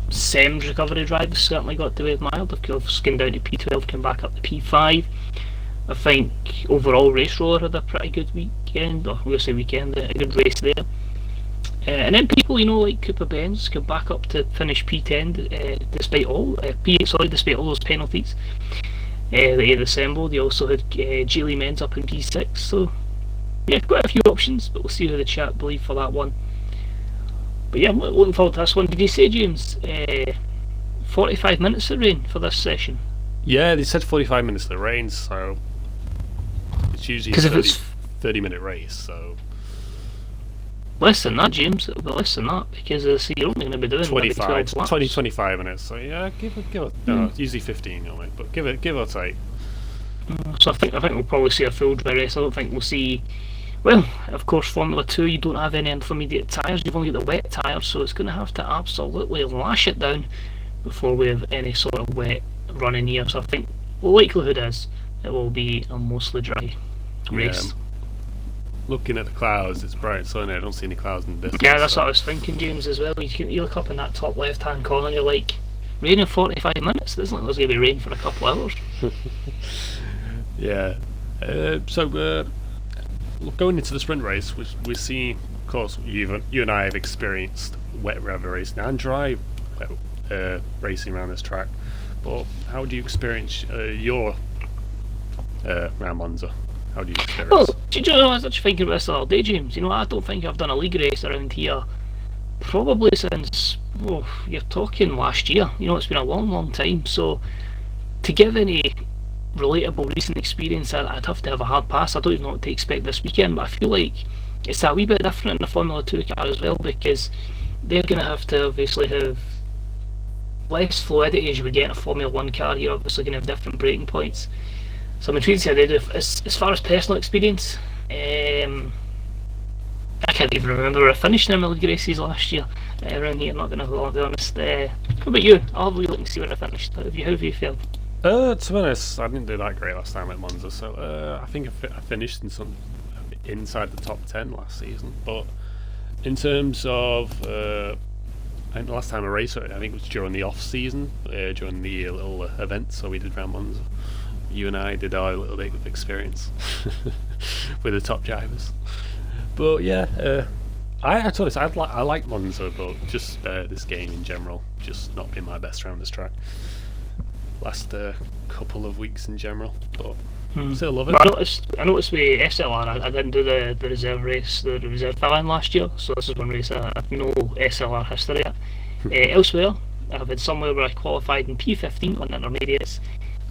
Sem's recovery drive has certainly got to be admired. Of course, skinned down to P12, came back up to P5. I think overall Race Roller had a pretty good weekend, or we'll say weekend, a good race there. And then people, like Cooper Benz, came back up to finish P10 despite all those penalties that he had assembled. He also had Geely Men's up in P6, so yeah, quite a few options, but we'll see who the chat believe for that one. But yeah, I'm looking forward to this one. Did you say, James, 45 minutes of rain for this session? Yeah, they said 45 minutes of the rain, so it's usually a 30-minute race, so... Less than that, James. It'll be less than that, because you're only going to be doing 25 minutes, so yeah, give it no, usually 15, but give or take. So I think we'll probably see a full dry race. I don't think we'll see... Well, of course, Formula 2, you don't have any intermediate tyres, you've only got the wet tyres, so it's going to have to absolutely lash it down before we have any sort of wet running here. So I think the likelihood is it will be a mostly dry race. Looking at the clouds, it's bright sunny. I don't see any clouds in the distance. Yeah, that's what I was thinking, James, as well. You look up in that top left-hand corner and you're like, rain in 45 minutes? It doesn't look like there's going to be rain for a couple of hours. Yeah. going into the sprint race, we see, of course, you and I have experienced wet weather racing and dry racing around this track. But how do you experience your round Monza? How do you experience? Well, do you know, I was actually thinking about this the other day, James. You know, I don't think I've done a league race around here probably since, well, you're talking last year. You know, it's been a long, long time. So to give any relatable recent experience, I'd have to have a hard pass. I don't even know what to expect this weekend, but I feel like it's a wee bit different in the Formula 2 car as well, because they're going to have to obviously have less fluidity as you would get in a Formula 1 car. You're obviously going to have different braking points. So I'm intrigued to see as far as personal experience, I can't even remember I finished in my league races last year around here, not going to be honest. What about you? I'll have a look and see where I finished. How have you felt? To be honest, I didn't do that great last time at Monza, so I think I finished inside the top 10 last season. But in terms of, I think the last time I raced, I think it was during the off season, during the little event, so we did round Monza. You and I did our little bit of experience with the top drivers. But yeah, I told us I like Monza, but just this game in general, just not been my best around this track. Last couple of weeks in general, but still love it. I noticed with SLR, I didn't do the reserve race, the reserve fill-in last year, so this is one race I have no SLR history at. Elsewhere, I've had somewhere where I qualified in P15 on intermediates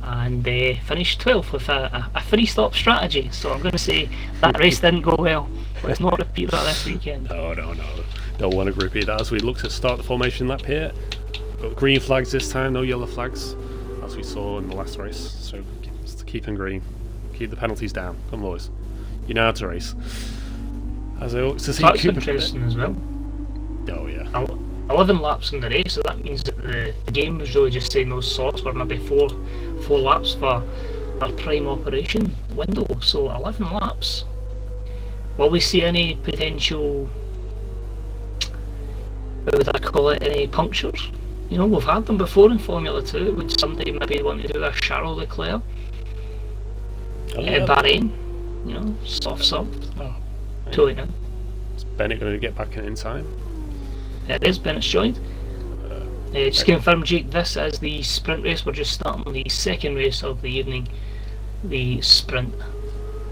and finished 12th with a three-stop strategy, so I'm going to say that race didn't go well. Let's not repeat that this weekend. No. Don't want to repeat that. As we look to start the formation lap here, got green flags this time, no yellow flags, as we saw in the last race. So just keep in green, keep the penalties down. Come on, boys, you know how to race. As I look to see That's Cooper interesting as well. Oh yeah. 11 laps in the race, so that means that the game was really just saying those slots were maybe four laps for our prime operation window. So 11 laps. Will we see any potential, what would I call it, any punctures? You know, we've had them before in Formula 2. Would somebody maybe want to do a Charles Leclerc? Bahrain, you know, soft. Oh, Totally no. Is Bennett going to get back in time? It is Bennett's joined. Just to confirm, Jake, this is the sprint race. We're just starting the second race of the evening, the sprint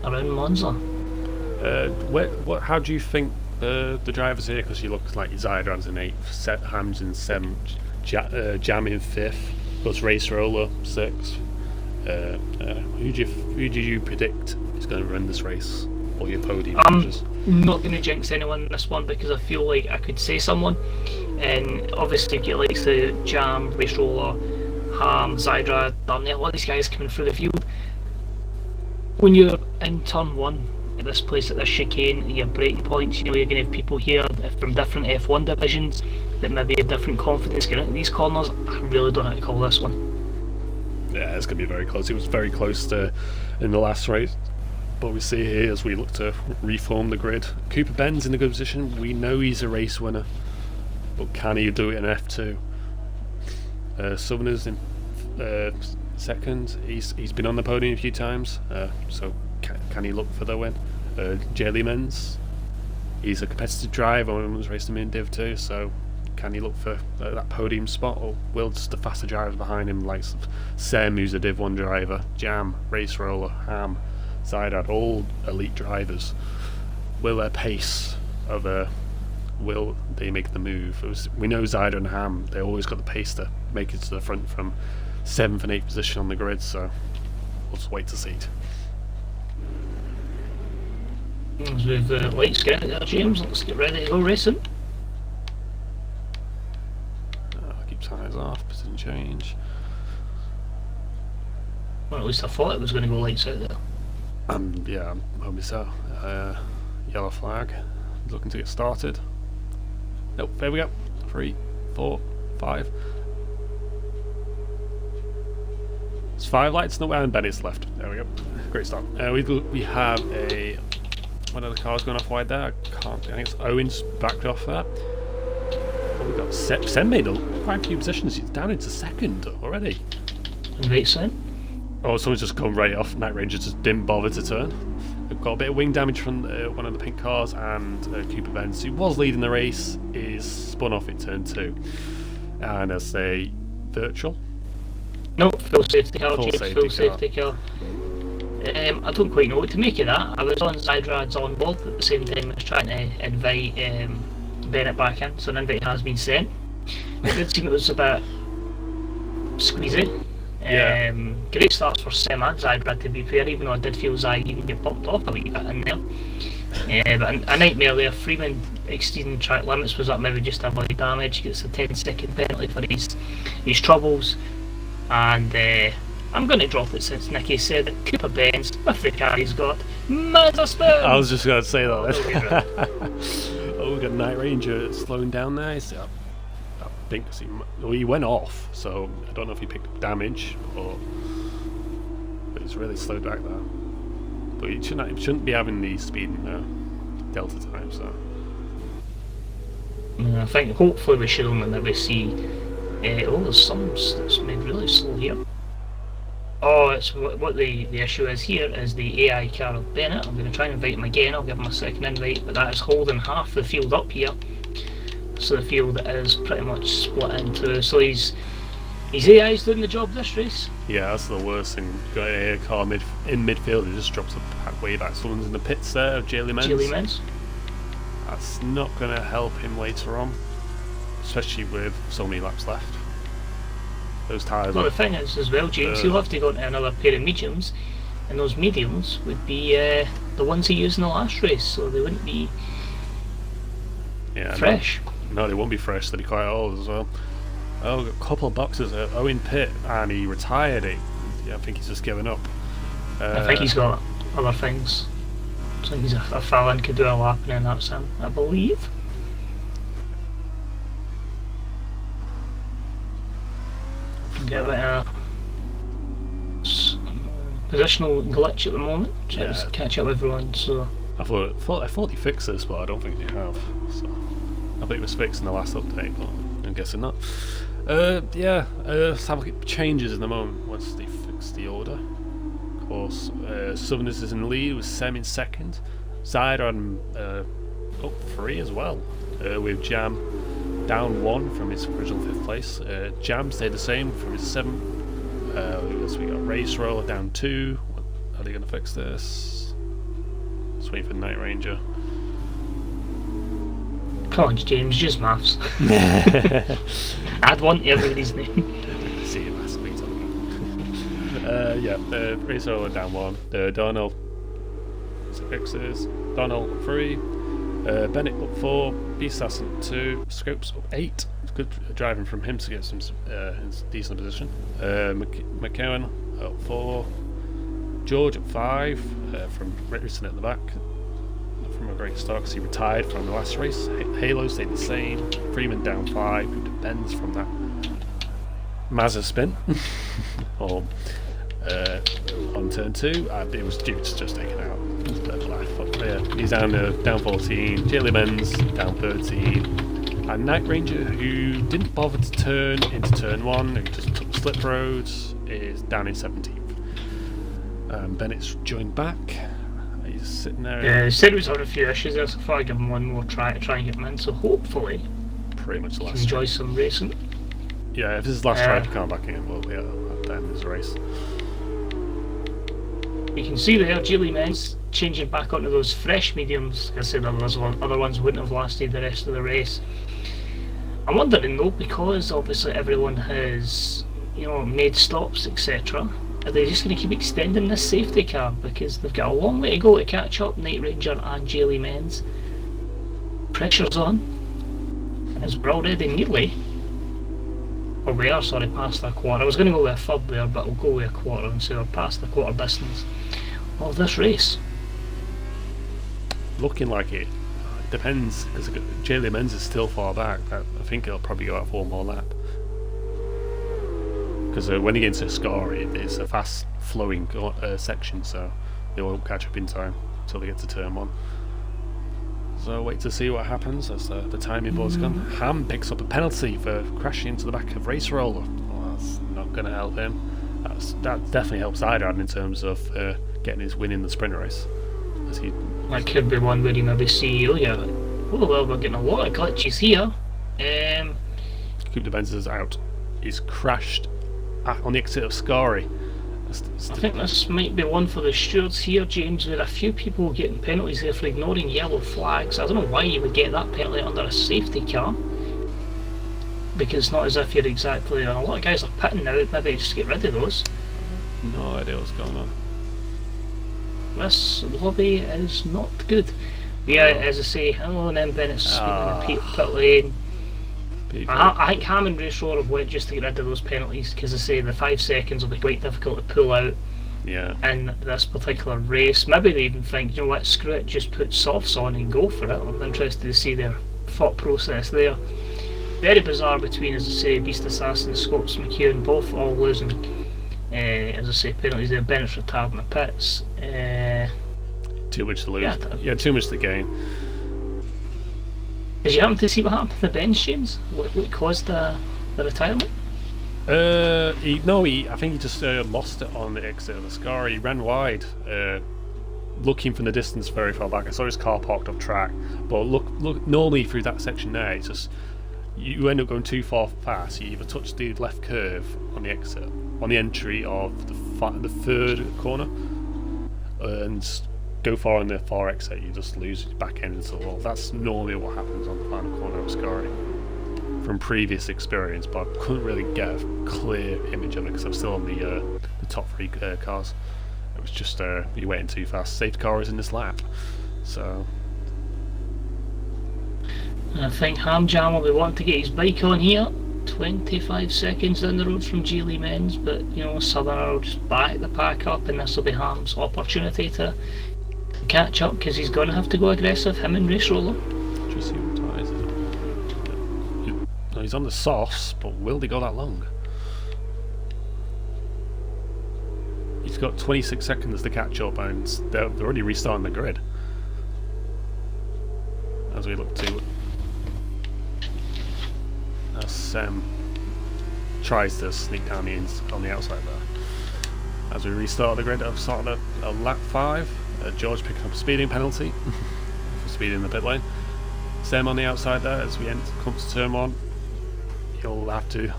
around Monza. How do you think the drivers here? Because you look like Zydra's in 8th, Ham's in 7th, Jam in 5th, plus Race Roller 6th. Who do you predict is going to run this race? Or your podium? I'm not going to jinx anyone in this one because I feel like I could say someone, and obviously you get like the Jam, Race Roller, Ham, Zydra, Darnell, all these guys coming through the field. When you're in turn 1 at this place, at this chicane, your braking points, you know, you're going to have people here from different F1 divisions that maybe have different confidence getting into these corners. I really don't know how to call this one. Yeah, it's going to be very close. It was very close to in the last race. But we see here as we look to reform the grid, Cooper Ben's in a good position. We know he's a race winner, but can he do it in F2? Southerner's in second. He's been on the podium a few times, so can he look for the win? Jelly Men's, he's a competitive driver. Everyone's racing him in Div 2, so can he look for that podium spot, or will just the faster drivers behind him, like Sem, who's a Div 1 driver, Jam, Race Roller, Ham, Zydad, all elite drivers, will their pace of will they make the move? We know Zydad and Ham, they always got the pace to make it to the front from 7th and 8th position on the grid, so we'll just wait to see it. As we've lights getting there, James, let's get ready to go racing. Keep tyres off, position change. Well, at least I thought it was going to go lights out there. Yeah, I'm hoping so. Yellow flag, looking to get started. Nope, there we go. 3, 4, 5. It's 5 lights, no, and Bennett's left. There we go. Great start. We have a. One of the cars going off wide there. I think it's Owens backed off that. Oh, we've got Sem made quite a few positions. He's down into second already. Great Sem. Oh, someone's just come right off. Night Ranger just didn't bother to turn. got a bit of wing damage from one of the pink cars, and Cooper Benz, who was leading the race, is spun off in turn 2. And as they virtual. No, full safety car, Full James, safety full car. safety car. I don't quite know what to make of that. I was on Zydrad's on board at the same time I was trying to invite Bennett back in, so an invite has been sent. It did seem it was a bit squeezy. Yeah. Great starts for Sim and Zydrad, to be fair, even though I did feel Zy even get bumped off a wee bit in there. But a nightmare there. Freeman exceeding track limits was up maybe just to avoid damage. Gets a 10-second penalty for his troubles. And I'm going to drop it since Nicky said that Cooper Benz, with the car he's got, Mazda spin! I was just going to say that. Oh, we got Night Ranger slowing down there. I think he went off, so I don't know if he picked up damage but he's really slowed back there. But he shouldn't be having the speed in Delta time, so. I think hopefully we should only maybe see. There's some that's made really slow here. Oh, it's what the issue is here is the AI car of Bennett. I'm going to try and invite him again. I'll give him a second invite, but that is holding half the field up here. So the field is pretty much split into. So his AI's doing the job this race. Yeah, that's the worst thing. You've got a car in midfield, it just drops the pack way back. Someone's in the pits there, Jaylee Menz. That's not going to help him later on, especially with so many laps left. Those tyres. Well, the thing is, as well, James, he'll have to go into another pair of mediums, and those mediums would be the ones he used in the last race, so they wouldn't be fresh. No, they won't be fresh. They'll be quite old as well. Oh, a couple of boxes. Owen Pitt, and he retired it. Yeah, I think he's just given up. I think he's got other things. So he's a Fallon could do a lap and then that's him, I believe. Get a bit of positional glitch at the moment. Trying to catch up with everyone. So I thought he fixed this, but I don't think they have. So I think it was fixed in the last update, but I'm guessing not. Let's have a look at changes in the moment once they fix the order. Of course, Southerners is in the lead with Sem in second. Zyder on up 3 as well, with Jam down 1 from his original 5th place. Jam stayed the same from his 7th. We got Race Roller down 2. How are they going to fix this? Let's wait for Night Ranger. come on, James, just maths. Add 1 to everybody's name. See you last week. Race Roller down 1. Darnell fixes. Darnell 3. Bennett up 4, B-Assassin 2, Scopes up 8. Good driving from him to get some decent position. McKeown up 4, George up 5 from Richardson at the back. From a great start because he retired from the last race. Halo stayed the same. Freeman down 5, who depends from that Mazda spin. On turn 2, it was Duke's just taken out. He's down 14, Jaylee Benz down 13, and Night Ranger, who didn't bother to turn into turn 1, who just took slip roads, is down in 17th. Bennett's joined back, he's sitting there. Yeah, he said he was having a few issues there, so I thought I'd give him one more try to try and get him in, so hopefully pretty much the last enjoy some racing. Yeah, if this is his last try to come back in, well, yeah, then there's a race. You can see there, Jaylee Menz changing back onto those fresh mediums. I said other ones wouldn't have lasted the rest of the race. I'm wondering though, because obviously everyone has, made stops, etc. Are they just going to keep extending this safety car? Because they've got a long way to go to catch up, Night Ranger and Jaylee Menz. Pressure's on, as we're already nearly, we are past a quarter. I was going to go with a third there, but we'll go with a quarter, and so we're past the quarter distance of this race. Looking like it. Depends, because Jaylee Menz is still far back. I think it'll probably go out for one more lap. Because when he gets to Scar, it's a fast flowing section, so they won't catch up in time until they get to turn 1. So wait to see what happens as the timing board's gone. Ham picks up a penalty for crashing into the back of Race Roller. Well, that's not going to help him. That definitely helps Zydrad in terms of getting his win in the sprint race. As he, That could be one where you maybe see, oh yeah, oh well, we're getting a lot of glitches here. Coupe de Benz is out. He's crashed on the exit of Scary. I think this might be one for the stewards here, James, with a few people getting penalties there for ignoring yellow flags. I don't know why you would get that penalty under a safety car, because it's not as if you're exactly... a lot of guys are pitting now, maybe just get rid of those. No idea what's going on. This lobby is not good. Yeah, as I say, oh, and then Bennett's speeding in the pit lane. I think Ham and Race Roar have went just to get rid of those penalties, because I say the 5 seconds will be quite difficult to pull out in this particular race. Maybe they even think, you know what, screw it, just put softs on and go for it. I'm interested to see their thought process there. Very bizarre between, as I say, Beast Assassin, Scots McEwen, both all losing, as I say, penalties there. Bennett's retired in the pits. Too much to lose. Yeah, too much to gain. Did you happen to see what happened to the bench, James? What caused the retirement? I think he just lost it on the exit of the Scar. He ran wide, looking from the distance very far back. I saw his car parked off track, but look. Normally through that section there, it's just you end up going too far fast. You either touch the left curve on the exit, on the entry of the third corner, and go far on the far exit, you just lose your back end into the wall. That's normally what happens on the final corner of Scary from previous experience, but I couldn't really get a clear image of it because I'm still on the top 3 cars. It was just you waiting too fast. Safety car is in this lap, so I think Ham Jam will be wanting to get his bike on here. 25 seconds down the road from Geely Men's, but you know, Southern will just back the pack up, and this will be Ham's opportunity to catch up, because he's going to have to go aggressive, him and Race Roller. Just see what tires is on. No, he's on the softs, but will they go that long? He's got 26 seconds to catch up, and they're already restarting the grid. As we look to... as Sam tries to sneak down on the outside there. As we restart the grid, I've started a lap 5. George picking up a speeding penalty for speeding in the pit lane. Sam on the outside there as we come to turn 1. He'll have to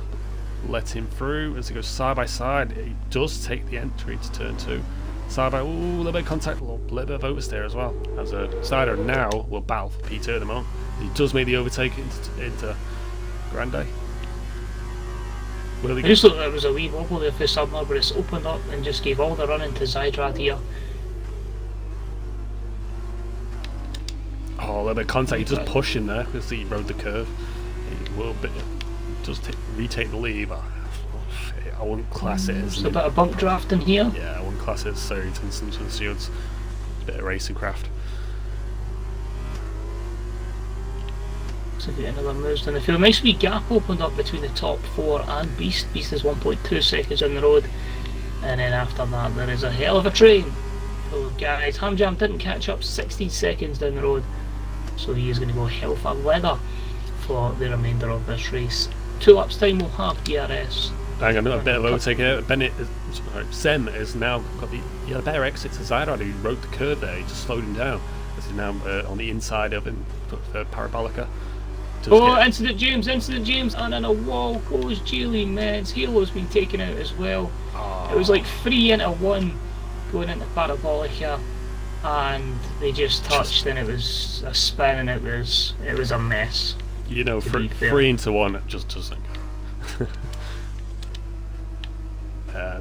let him through as he goes side by side. He does take the entry to turn 2. Side by, ooh, a little bit of contact, a little bit of oversteer as well. As a Snyder now will battle for P2 at the moment. He does make the overtake into Grande. I just thought there was a wee wobble there for Sumner, but it's opened up and just gave all the running to Zydrad here. Oh, a little bit of contact. He just pushing there because he rode the curve. He will does retake the lead, but I wouldn't class it as... a bit of bump drafting here. Yeah, I wouldn't class it as serious instance with Stewards. A bit of racing craft. So get another moves in the field. Nice wee gap opened up between the top 4 and Beast. Beast is 1.2 seconds on the road. And then after that there is a hell of a train full of guys. Ham Jam didn't catch up, 16 seconds down the road. So he is going to go hell for leather for the remainder of this race. 2 laps time we'll have DRS. Hang on, a bit of overtake here. Sem has now got the better exit to Zydrad, who rode the curve there. He just slowed him down as he's now on the inside of him for Parabolica. Oh, incident James, and in a wall goes Geely Meds. Halo's been taken out as well. Oh. It was like 3 into 1 going into Parabolica, and they just touched, and it was a spin, and it was a mess. You know, 3 into 1 just doesn't go.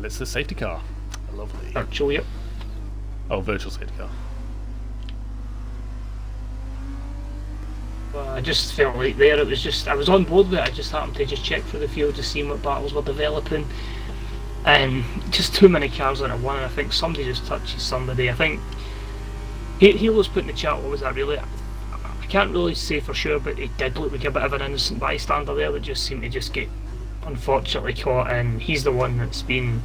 It's the safety car. Lovely. Virtual, yep. Oh, virtual safety car. I just felt like there, it was just, I was on board with it. I just happened to just check through the field to see what battles were developing, and just too many cars in at one, and I think somebody just touches somebody. I think Halo's put in the chat, what was that really? I can't really say for sure, but it did look like a bit of an innocent bystander there that just seemed to just get unfortunately caught, and he's the one that's been...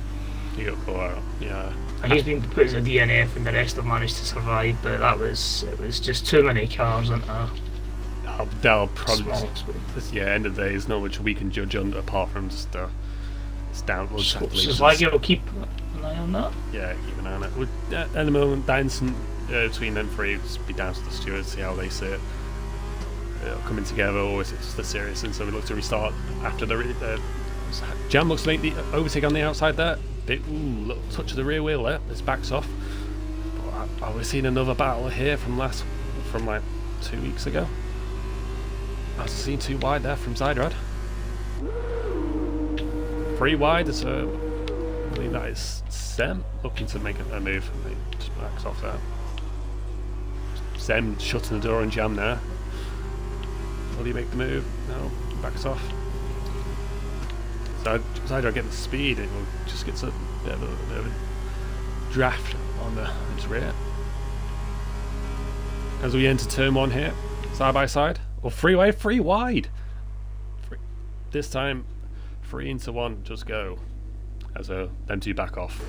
He got caught out, yeah. And he's been put as a DNF, and the rest have managed to survive, but it was just too many cars and that'll probably end of the day, there's not much we can judge on apart from just it's down. We'll just have to so Zaggy will keep an eye on that. Yeah, keep an eye on it. At the moment, Danson between them three, it'll be down to the stewards, see how they see it. Coming together, or is it just a serious thing? So we look to restart after the Jam looks to make the overtake on the outside there. Big, little touch of the rear wheel there. This backs off. But we've seen another battle here from like 2 weeks ago. I've seen 2 wide there from Zydrad. 3 wide. I believe that is Sem looking to make a move. And he just backs off there. Sem shutting the door on Jam there. Will he make the move? No, backs off. So Zydrad getting the speed, it will just gets a bit of a draft on his rear. As we enter turn 1 here, side by side, or 3 wide. This time, 3 into 1, just go. As them 2 back off,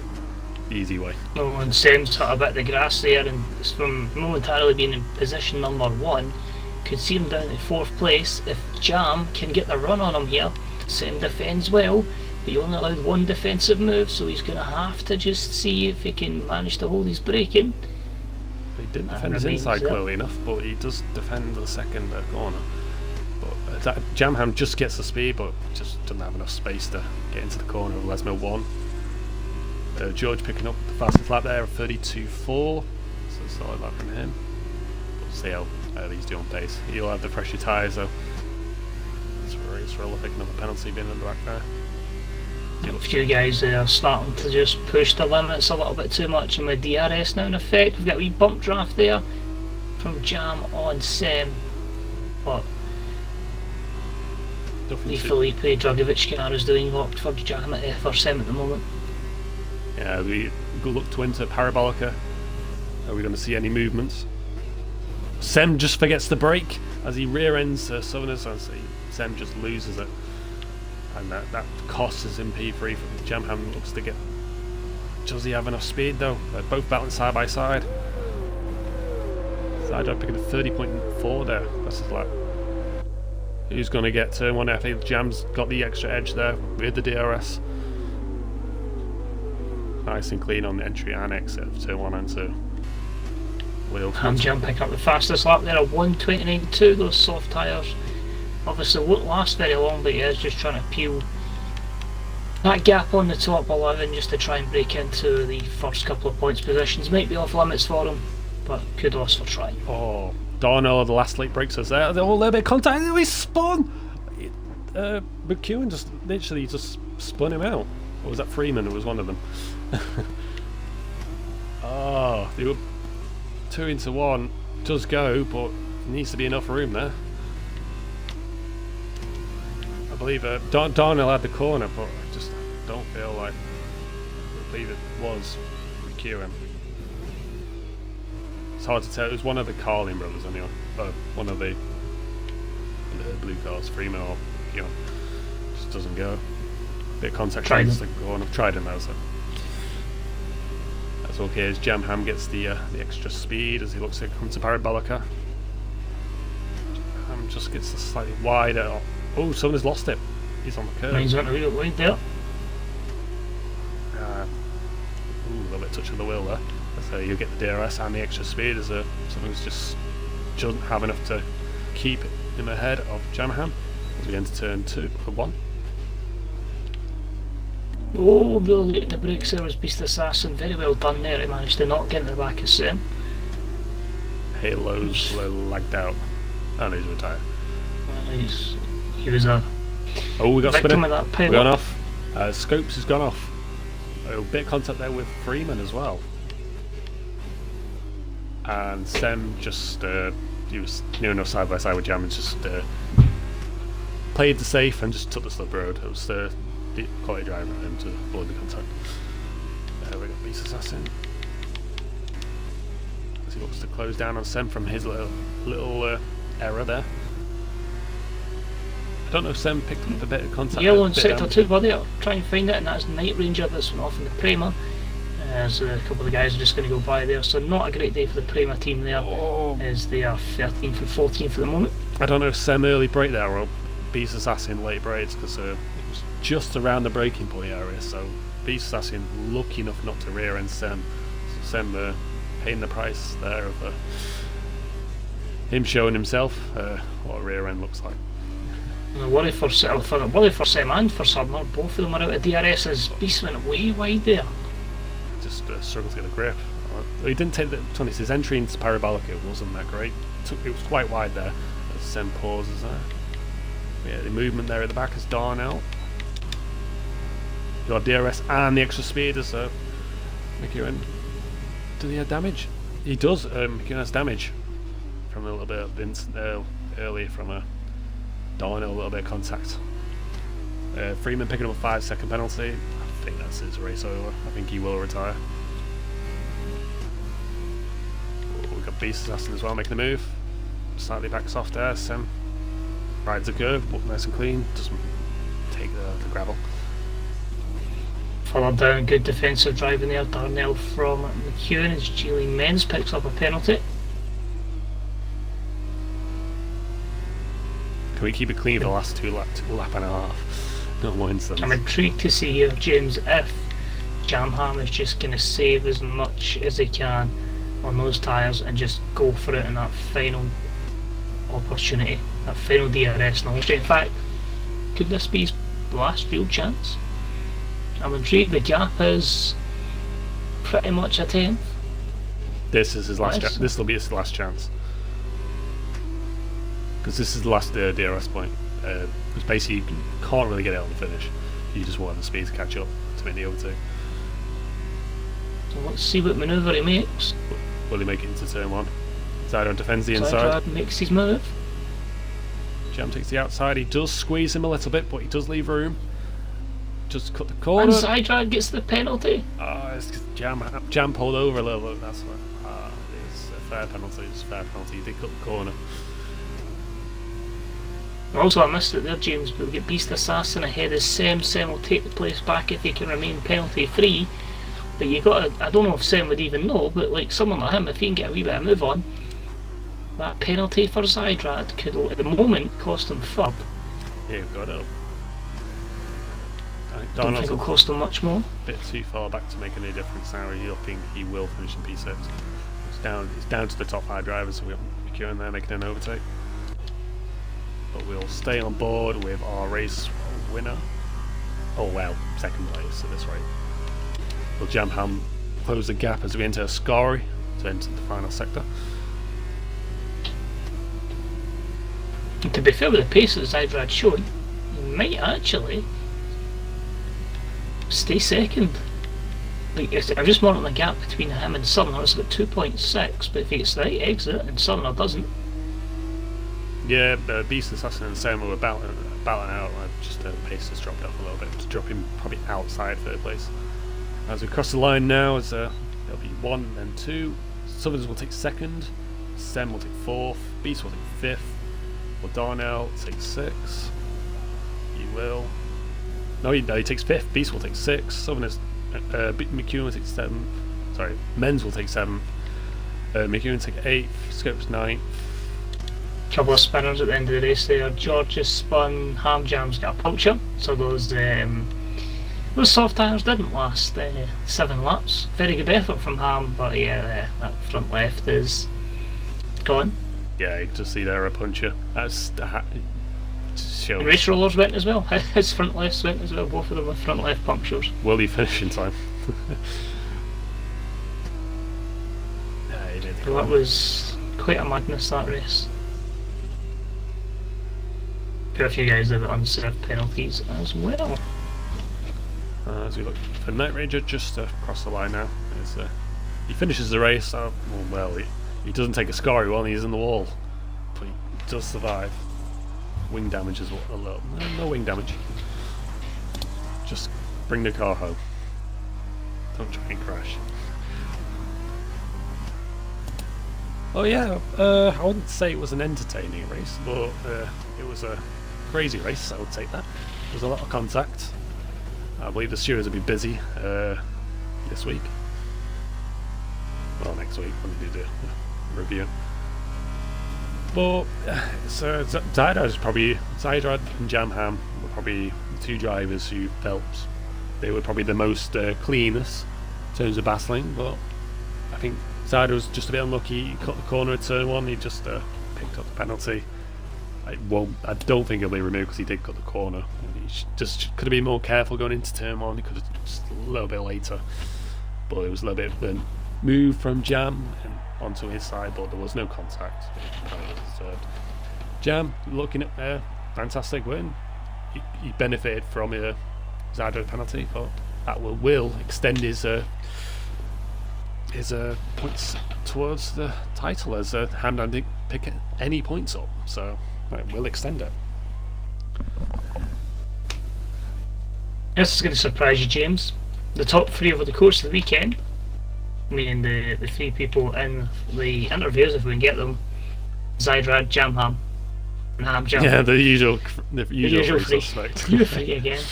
the easy way. No, and Sem's got a bit of the grass there, and it's from momentarily being in position number 1. Could see him down in 4th place. If Jam can get the run on him here, Sem defends well, but he only allowed 1 defensive move, so he's going to have to just see if he can manage to hold his braking. He didn't defend his inside clearly enough, but he does defend the second corner. But Jamham just gets the speed, but just doesn't have enough space to get into the corner of Les Mill 1. George picking up the fastest lap there of 32.4, so a solid lap from him. We'll see how these do on pace. He'll have the fresher tyres though. It's really picking up a penalty being in the back there. A few guys there starting to just push the limits a little bit too much, and with DRS now in effect, we've got a wee bump draft there from Jam on Sem. But the Felipe Dragovic car is doing work for Jam for Sem at the moment. Yeah, we look to enter Parabolica. Are we going to see any movements? Sem just forgets the brake as he rear ends Southerners, and Sem just loses it. And that costs us in P3. Jamham looks to get. Does he have enough speed though? They're both battling side by side. Zydrad picking a 30.4 there. That's his lap. Who's going to get turn 1? I think Jam's got the extra edge there with the DRS. Nice and clean on the entry and exit of turn 1 and 2. And Jam pick up the fastest lap there at 1:29.2. Those soft tyres obviously won't last very long, but he is just trying to peel that gap on the top 11 just to try and break into the first couple of points positions. Might be off limits for him, but kudos for trying. Oh, Darnell, the last late brakes was there. They're all a little bit of contact. We spun. McEwen just literally just spun him out. Or was that Freeman? It was one of them. Oh, they were 2 into 1. Does go, but needs to be enough room there. I believe Darnell had the corner, but I just don't feel like. I believe it was McEwen. It's hard to tell. It was one of the Carlin brothers, anyway. One of the blue cars, Freeman or McEwen. Just doesn't go. Bit of contact against the corner. I've tried him now, so that's okay. As Jamham gets the extra speed as he looks to come to Parabolica. Jamham just gets slightly wider. Oh, someone's lost it. He's on the curve. He's on the wheel wide there. A little bit of touch of the wheel there. So you get the DRS and the extra speed as someone's just doesn't have enough to keep him ahead of Jamham as we enter turn 1. Oh, really getting the brakes there was Beast Assassin. Very well done there. He managed to not get in the back of Sem. Halo's lagged out. And he's retired. He was a we got victim spinning. of that pilot. Gone off. Scopes has gone off. A bit of contact there with Freeman as well. And Sem just he was near enough side by side with Jam and just played the safe and just took the slip road. It was the quality driver for him to avoid the contact. We got Beast Assassin as he looks to close down on Sem from his little error there. I don't know if Sem picked up a bit of contact. Yellow in sector 2, buddy. I'll try and find it, and that's Night Ranger that's went off in the Prema. So a couple of the guys are just going to go by there, so not a great day for the Prema team there, as they are 13th and 14th at the moment. I don't know if Sem early brake there or Beast Assassin late brakes, because it was just around the braking point area, so Beast Assassin lucky enough not to rear end Sem. So Sem paying the price there of him showing himself what a rear end looks like. The worry for Sim and for Sumner, both of them are out of DRS as Beast went way wide there. Just struggled to get a grip. He didn't take his entry into Parabolic, it wasn't that great. It was quite wide there. As Sim pauses there. Yeah, the movement there at the back is Darnell. You have DRS and the extra speed as McEwen. Does he have damage? He does. McEwen has damage from a little bit of earlier from Darnell, a little bit of contact. Freeman picking up a 5-second penalty. I think that's his race over. I think he will retire. We've got Beast Assassin as well making the move. Slightly backs off there. Sim rides the curve, but nice and clean. Doesn't take the gravel. Further down, good defensive driving there. Darnell from McEwen as Julian Menz picks up a penalty. Can we keep it clean for the last lap and a half? No more incidents. I'm intrigued to see here, James, if Jamham is just going to save as much as he can on those tyres and just go for it in that final opportunity, that final DRS knowledge. In fact, could this be his last real chance? I'm intrigued. The gap is pretty much a 10th. This is his last. This will be his last chance, because this is the last DRS point. Because basically you can't really get it on the finish. You just want the speed to catch up to make the overtake. So let's see what manoeuvre he makes. Will he make it into turn 1? Zydrad defends the inside. Zydrad makes his move. Jam takes the outside. He does squeeze him a little bit, but he does leave room. Just cut the corner. And Zydrad gets the penalty. It's Jam pulled over a little bit. That's why. It's a fair penalty. It's a fair penalty. He did cut the corner. Also, I missed it there, James, but we get Beast Assassin ahead of Sem. Sem will take the place back if he can remain penalty free. But you got to, I don't know if Sem would even know, but like someone like him, if he can get a wee bit of move on, that penalty for Zydrad could, at the moment, cost him third. Yeah, we've got it. Don't think it'll cost him much more. A bit too far back to make any difference now. I think he will finish in P6. It's down to the top 5 drivers, so we've got McEwen there making an overtake. But we'll stay on board with our race winner. Oh well, second place at this rate. Will Jamham close the gap as we enter Ascari to enter the final sector? And to be fair, with the pace that Zydrad showed, he might actually stay second. Like, I'm just monitoring the gap between him and Sumner. It's about 2.6, but if he gets the right exit and Sumner doesn't. Yeah, Beast Assassin and Soma were battling out. Just the pace has dropped off a little bit to drop him probably outside third place. As we cross the line now, there'll be 1 and 2. Southerners will take 2nd. Sem will take 4th. Beast will take 5th. Will Darnell take 6th? He will. No, he takes 5th. Beast will take 6th. Southerners, McEwen will take 7th. Sorry, Men's will take 7th. McEwen take 8th. Scopes 9th. Couple of spinners at the end of the race there. George has spun, Ham Jam's got a puncture, so those soft tyres didn't last 7 laps. Very good effort from Ham, but yeah, that front left is gone. Yeah, you can just see there a puncture. That's shows. Race rollers went as well. His front lefts went as well. Both of them with front left punctures. Will he finish in time? So that was quite a madness, that race. Got a few guys that have unserved penalties as well. As we look for Night Ranger just across the line now. He finishes the race. He doesn't take a Scary one, he's in the wall. But he does survive. Wing damage is a little. No wing damage. Just bring the car home. Don't try and crash. Oh yeah, I wouldn't say it was an entertaining race, but it was a crazy race, I would take that. There was a lot of contact. I believe the stewards will be busy this week. Well, next week when we do the review. But so Zydrad and Jamham were probably the 2 drivers who felt they were probably the most cleanest in terms of battling, but I think Zyder was just a bit unlucky. He cut the corner at turn 1. He just picked up the penalty. I don't think he'll be removed because he did cut the corner. He just could have been more careful going into turn 1. He could have just a little bit later, but it was a little bit then move from Jam and onto his side, but there was no contact. Deserved. Jam looking at a fantastic win. He benefited from a Zyder penalty, but that will extend his points towards the title, as Ham didn't pick any points up, so it will extend it. This is going to surprise you, James. The top 3 over the course of the weekend, meaning the 3 people in the interviews, if we can get them: Zydrad, Jam Ham, and Ham Jam. Yeah, the usual three 3. suspect. You 3 again.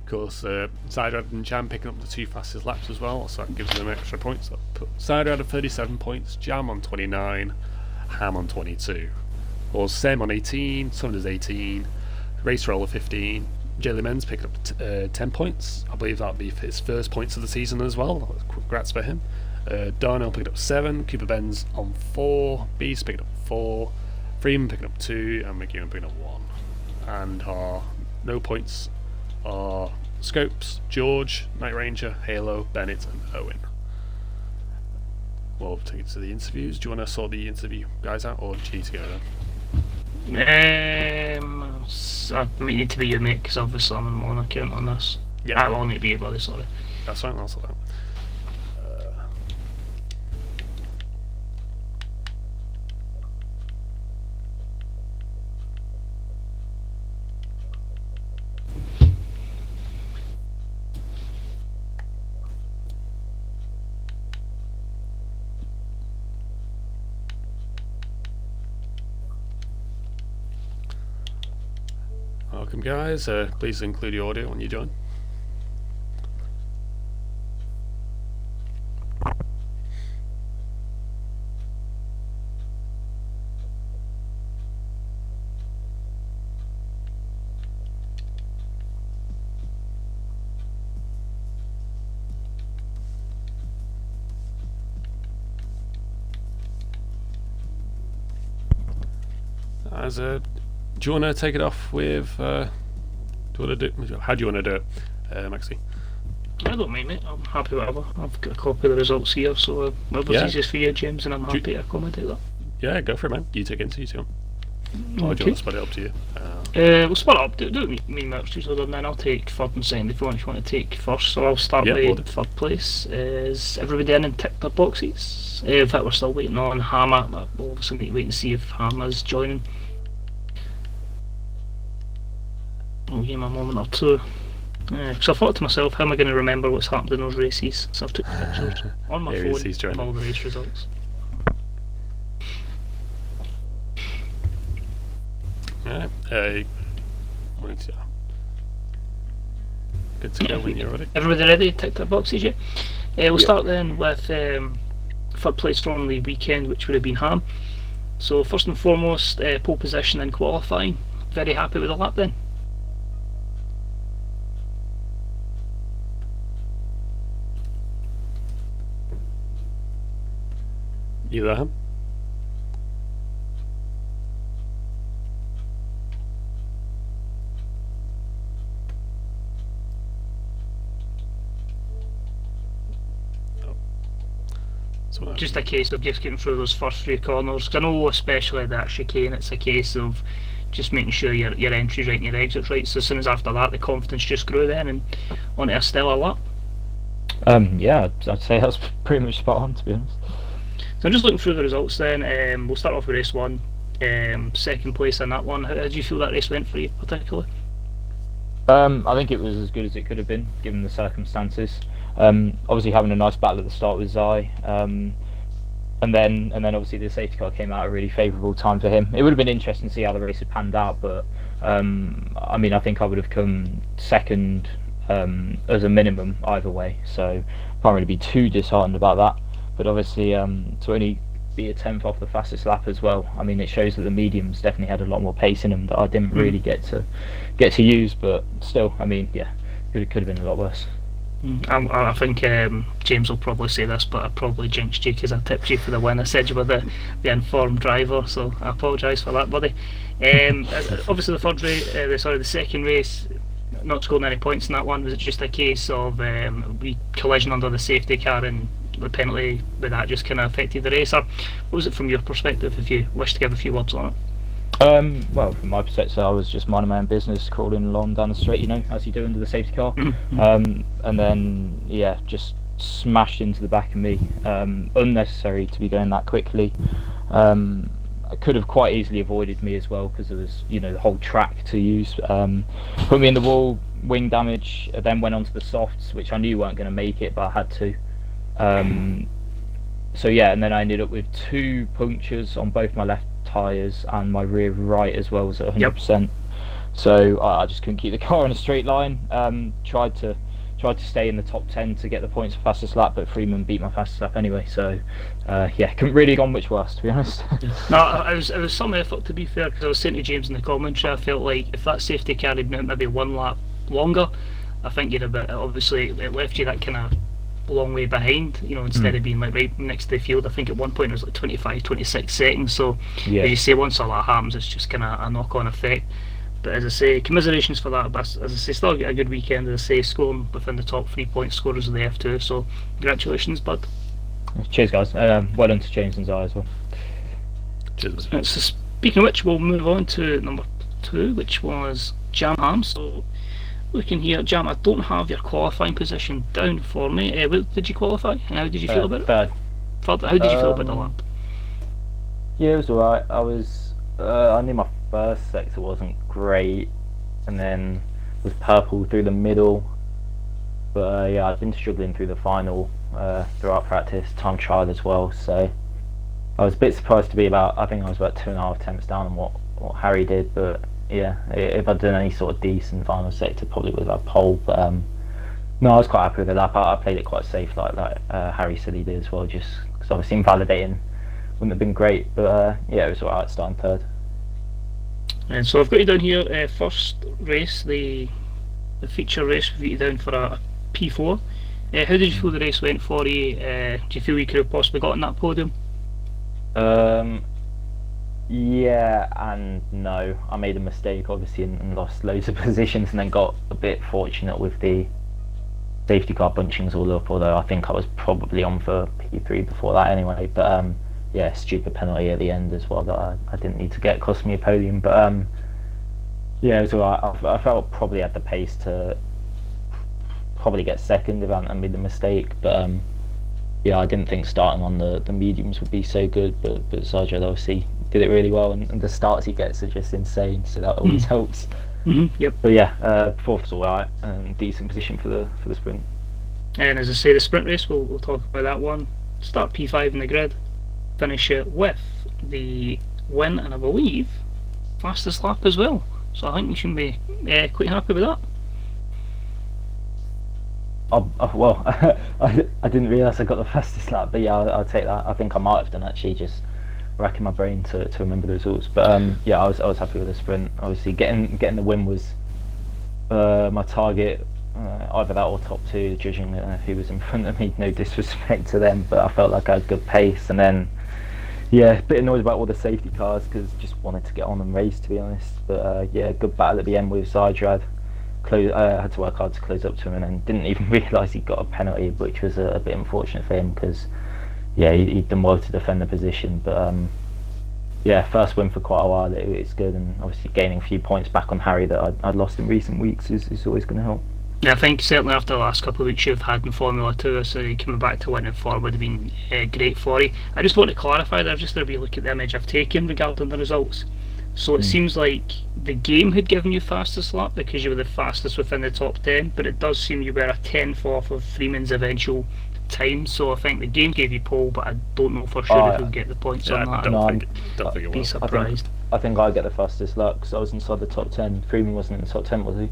Of course, Zydrad and Jam picking up the 2 fastest laps as well, so that gives them extra points. That put Zydrad at 37 points, Jam on 29, Ham on 22. Or Sem on 18, Saunders 18, Race Roller 15. Jelly Men's picking up 10 points. I believe that'll be his first points of the season as well. Congrats for him. Darnell picked up 7, Cooper Benz on 4, Beast picked up 4, Freeman picking up 2, and McEwen picking up 1. And our no points are Scopes, George, Night Ranger, Halo, Bennett, and Owen. We'll take it to the interviews. Do you want to sort the interview guys out, or do you need to go then? I might need to be your mate, because obviously I'm on one account on this. Yeah. I'll need to be your buddy, sorry. That's fine, I'll sort that. Welcome guys, please include your audio when you join. Do you want to take it off with? How do you want to do it, Maxie? I don't mind, mate. I'm happy with whatever. I've got a copy of the results here, so whatever's easiest for you, James, and I'm happy to accommodate that. Yeah, go for it, man. You take it into you too. Or do you want to split it up to you? We'll split it up. Don't mean much to each other, and then I'll take 3rd and 2nd if you want to take first. So I'll start with 3rd place. Is everybody in and ticked their boxes? In fact, we're still waiting on Hammer. We'll obviously need to wait and see if Hammer's joining. I'll give him a moment or two. So I thought to myself, how am I going to remember what's happened in those races? So I've took pictures on my phone of all the race results. Alright, good to go when you're ready. Everybody ready? Tick their boxes, yeah? We'll start then with 3rd place from the weekend, which would have been Ham. So first and foremost, pole position in qualifying. Very happy with the lap then. You there, Ham? Just a case of just getting through those first 3 corners, because I know especially that chicane, it's a case of just making sure your entry's right and your exit's right. So as soon as after that, the confidence just grew then, and onto a stellar lap. Yeah, I'd say that's pretty much spot on, to be honest. So I'm just looking through the results then. We'll start off with race 1, 2nd place in that one. How did you feel that race went for you particularly? I think it was as good as it could have been given the circumstances. Obviously having a nice battle at the start with Zai, and then obviously the safety car came out at a really favourable time for him. It would have been interesting to see how the race had panned out, but I mean, I think I would have come 2nd as a minimum either way, so can't really be too disheartened about that. But obviously to only be a 10th off the fastest lap as well, I mean, it shows that the mediums definitely had a lot more pace in them that I didn't really get to use. But still, I mean, yeah, it could have been a lot worse. I think James will probably say this, but I probably jinxed you because I tipped you for the win. I said you were the informed driver, so I apologise for that, buddy. Obviously, the second race, not scoring any points in that one. Was it just a case of we collision under the safety car and the penalty with that just kind of affected the race? Or what was it from your perspective, if you wish to give a few words on it? Well, from my perspective, I was just minding my own business, crawling along down the straight, you know, as you do under the safety car. And then, yeah, just smashed into the back of me. Unnecessary to be going that quickly. I could have quite easily avoided me as well, because there was, you know, the whole track to use. Put me in the wall, wing damage, then went onto the softs, which I knew weren't going to make it, but I had to. So yeah, and then I ended up with 2 punctures on both my left tyres, and my rear right as well was at 100%. So I just couldn't keep the car on a straight line. Tried to stay in the top 10 to get the points for fastest lap, but Freeman beat my fastest lap anyway. So yeah, couldn't really gone much worse, to be honest. No, it was some effort, to be fair, because I was saying to James in the commentary, I felt like if that safety car had been maybe 1 lap longer, I think you'd have been, obviously it left you that kind of long way behind, you know, instead of being like right next to the field. I think at one point it was like 25-26 seconds, so as you say, once all that happens, it's just kind of a knock-on effect. But as I say, commiserations for that. But as I say, still get a good weekend, as I say, scoring within the top 3 point scorers of the F2, so congratulations, bud. Cheers, guys. Well done to James and Zai as well. Cheers. So speaking of which, we'll move on to number 2, which was Jam Ham. So looking here, Jam, I don't have your qualifying position down for me. Did you qualify? And how did you feel about it? Third. How did you feel about the lap? Yeah, it was alright. I knew my first sector wasn't great, and then was purple through the middle. But yeah, I've been struggling through the final throughout practice, time trial as well. So I was a bit surprised to be I think I was about 2.5 tenths down on what Harry did. But yeah, if I'd done any sort of decent final sector, probably would have had pole. But no, I was quite happy with the lap. I played it quite safe, like Harry said he did as well. Just because obviously invalidating wouldn't have been great. But yeah, it was alright starting third. And so I've got you down here, first race, the feature race, we've got you down for a P4. How did you feel the race went for you? Do you feel you could have possibly gotten that podium? Yeah and no. I made a mistake obviously and lost loads of positions, and then got a bit fortunate with the safety car bunchings all up, although I think I was probably on for P3 before that anyway. But yeah, stupid penalty at the end as well that I didn't need to get, cost me a podium. But yeah, it was alright. I felt probably had the pace to probably get second if I hadn't made the mistake. But yeah, I didn't think starting on the mediums would be so good. But Sajid obviously did it really well, and the starts he gets are just insane. So that always helps. Yep. But yeah, fourth was alright, decent position for the sprint. And as I say, the sprint race, we'll talk about that one. Start P5 in the grid. Finish it with the win, and I believe fastest lap as well. So I think we should be quite happy with that. Well, I didn't realise I got the fastest lap, but yeah, I'll take that. I think I might have done actually, just racking my brain to remember the results. But yeah, I was happy with the sprint. Obviously, getting the win was my target. Either that or top 2, judging who was in front of me. No disrespect to them, but I felt like I had good pace. And then yeah, a bit annoyed about all the safety cars because just wanted to get on and race, to be honest. But yeah, good battle at the end with Zydrad. Had to work hard to close up to him, and then didn't even realise he got a penalty, which was a bit unfortunate for him because yeah, he'd done well to defend the position. But yeah, first win for quite a while. It's good, and obviously gaining a few points back on Harry that I'd lost in recent weeks is always going to help. Yeah, I think certainly after the last couple of weeks you've had in Formula 2, so coming back to winning form would have been great for you. I just want to clarify there, just to be look at the image I've taken regarding the results. So it seems like the game had given you fastest lap because you were the fastest within the top 10, but it does seem you were a 10th off of Freeman's eventual time. So I think the game gave you pole, but I don't know for sure if you'll get the points on that. I don't think it will. Be surprised. I think I get the fastest lap because I was inside the top 10. Freeman wasn't in the top 10, was he?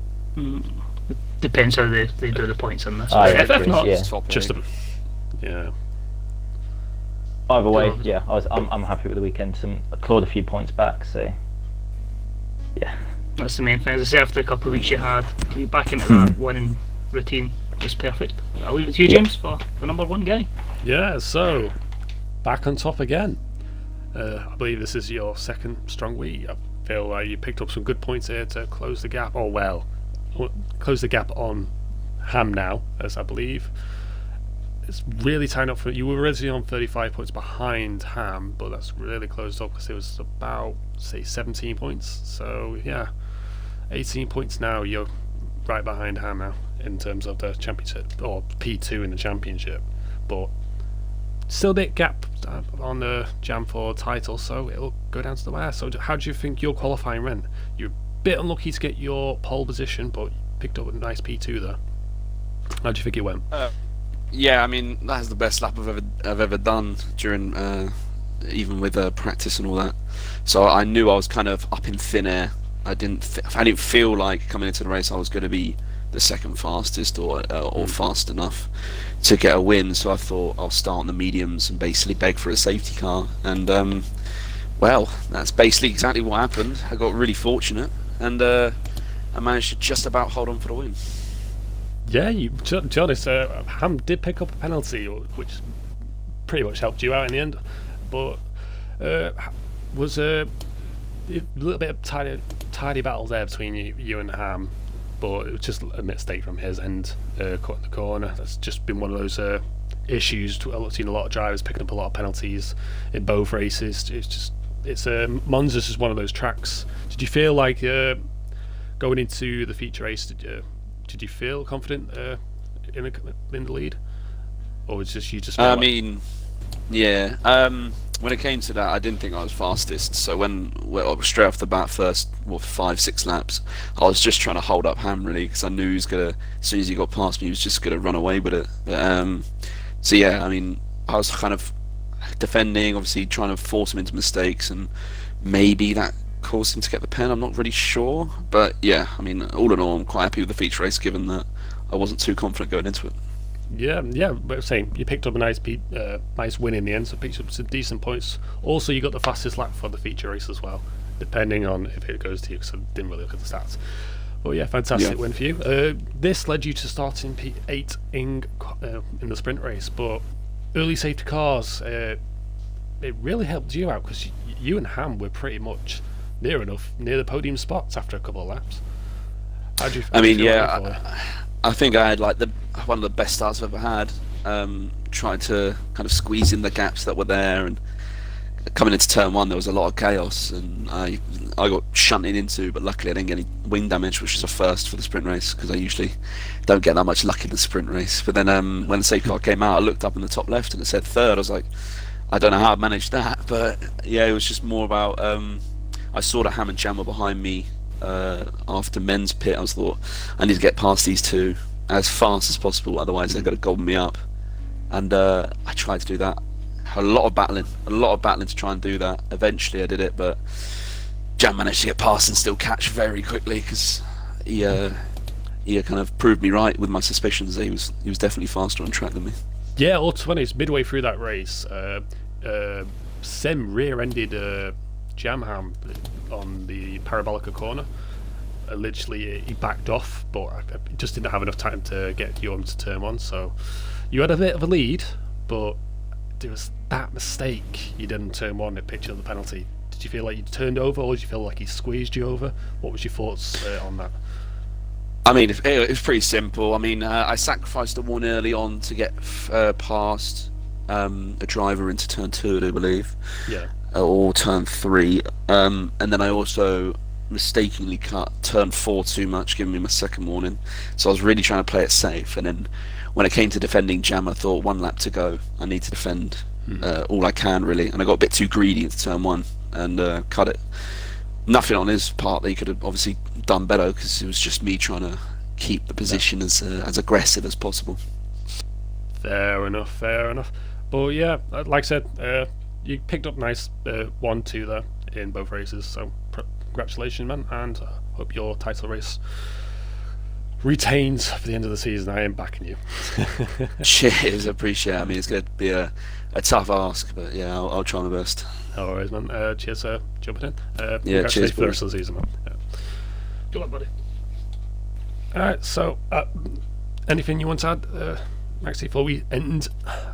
Depends how they do the points in this. If not, yeah. Just yeah. Either way, yeah, I'm happy with the weekend. I clawed a few points back, so yeah. That's the main thing. As I say, after a couple of weeks you back into that winning routine. was perfect. I'll leave it to you, James, for the number 1 guy. Yeah, so back on top again. I believe this is your second strong week. I feel like you picked up some good points here to close the gap. Oh well, close the gap on Ham now, as I believe. It's really tied up for you. Were originally on 35 points behind Ham, but that's really closed up because it was about, say, 17 points. So yeah, 18 points now. You're right behind Ham now in terms of the championship, or P2 in the championship, but still a bit gap on the Jam 4 title, so it'll go down to the wire. So how do you think your qualifying went? You're a bit unlucky to get your pole position, but you picked up a nice P2 there. How do you think it went? Yeah, I mean, that's the best lap I've ever done during even with practice and all that. So I knew I was kind of up in thin air. I didn't feel like coming into the race I was going to be the second fastest or fast enough to get a win. So I thought I'll start on the mediums and basically beg for a safety car. And well, that's basically exactly what happened. I got really fortunate and I managed to just about hold on for the win. Yeah, to be honest, Ham did pick up a penalty, which pretty much helped you out in the end. But was a little bit of tidy battle there between you and Ham, but it was just a mistake from his end, cutting the corner. That's just been one of those issues. I've seen a lot of drivers picking up a lot of penalties in both races. Monza's just one of those tracks. Did you feel like going into the feature race? Did you feel confident in the lead, or was just you just? I mean, yeah. When it came to that, I didn't think I was fastest. So when straight off the bat, first 5-6 laps, I was just trying to hold up Ham really, because I knew he was gonna. As soon as he got past me, he was just gonna run away with it. So yeah, I mean, I was kind of defending, obviously trying to force him into mistakes, and maybe that caused him to get the pen. I'm not really sure, but yeah, I mean, all in all, I'm quite happy with the feature race, given that I wasn't too confident going into it. Yeah, but same. You picked up a nice win in the end, so picked up some decent points. Also, you got the fastest lap for the feature race as well, depending on if it goes to you, because I didn't really look at the stats. But yeah, fantastic win for you. This led you to starting P8 in the sprint race, but early safety cars, it really helped you out, because you and Ham were pretty much near the podium spots after a couple of laps. How'd you I mean, yeah, I think I had like one of the best starts I've ever had. Trying to kind of squeeze in the gaps that were there, and coming into turn 1 there was a lot of chaos, and I got shunted into, but luckily I didn't get any wing damage, which is a first for the sprint race, because I usually don't get that much luck in the sprint race. But then when the safety car came out, I looked up in the top left and it said third. I was like, I don't know how I managed that, but yeah, it was just more about I saw that Ham and Jam were behind me after men's pit. I thought I need to get past these two as fast as possible, otherwise they're going to gobble me up. And I tried to do that. A lot of battling to try and do that. Eventually I did it, but Jam managed to get past and still catch very quickly, because he kind of proved me right with my suspicions that he was definitely faster on track than me. Yeah, ultimately, it's midway through that race. Sim rear-ended Jamham on the Parabolica corner. Literally, he backed off, but I just didn't have enough time to get you onto turn 1. So you had a bit of a lead, but there was that mistake you did in turn 1 that picked you up the penalty. Did you feel like you turned over, or did you feel like he squeezed you over? What was your thoughts on that? I mean, it was pretty simple. I mean, I sacrificed the one early on to get past a driver into turn 2, I believe. Yeah. Or turn 3. And then I also mistakenly cut turn 4 too much, giving me my second warning. So I was really trying to play it safe. And then when it came to defending Jam, I thought 1 lap to go. I need to defend all I can, really. And I got a bit too greedy into turn 1 and cut it. Nothing on his part that he could have obviously done better, because it was just me trying to keep the position as aggressive as possible. Fair enough. But yeah, like I said, you picked up nice 1-2 there in both races, so congratulations, man, and I hope your title race retains for the end of the season. I am backing you. Cheers, appreciate it. I mean, it's going to be a tough ask, but yeah, I'll try my best. No worries, man. Cheers for jumping in. Yeah, cheers for the rest of the season, man. Yeah. Good luck, buddy. Alright, so anything you want to add, Maxi, before we end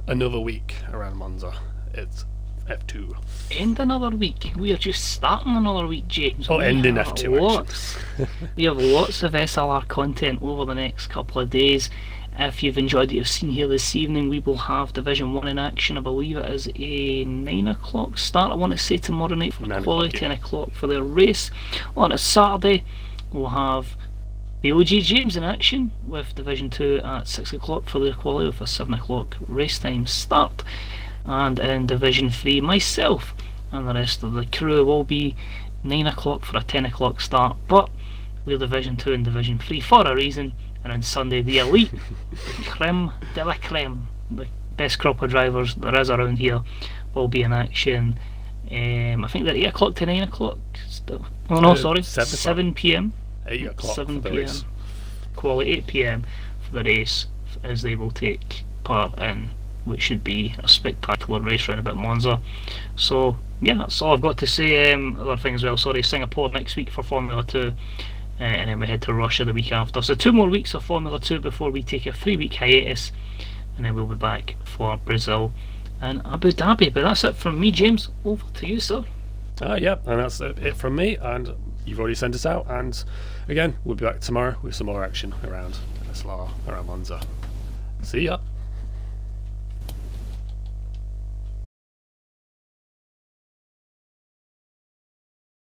another week around Monza? It's F2. End another week. We are just starting another week, James. Oh, We ending have F2 lots. We have lots of SLR content over the next couple of days. If you've enjoyed what you've seen here this evening, we will have Division 1 in action. I believe it is a 9 o'clock start, I want to say, tomorrow night for quality, 10 o'clock for their race. On a Saturday, we'll have the OG James in action with Division 2 at 6 o'clock for their quality with a 7 o'clock race time start. And in Division 3, myself and the rest of the crew will be 9 o'clock for a 10 o'clock start, but we're Division 2 and Division 3 for a reason. And on Sunday, the elite creme de la creme, the best crop of drivers there is around here, will be in action. I think they're 8 o'clock to 9 o'clock. Oh no, sorry, 7 p.m. 8 o'clock 7 for the p.m. race. Quality 8 p.m. for the race, as they will take part in which should be a spectacular race round about Monza. So yeah, that's all I've got to say. Other things, well, sorry, Singapore next week for Formula 2, and then we head to Russia the week after. So 2 more weeks of Formula 2 before we take a 3-week hiatus, and then we'll be back for Brazil and Abu Dhabi. But that's it from me, James. Over to you, sir. Yeah, and that's it from me, and you've already sent us out, and again, we'll be back tomorrow with some more action around SLR, around Monza. See ya!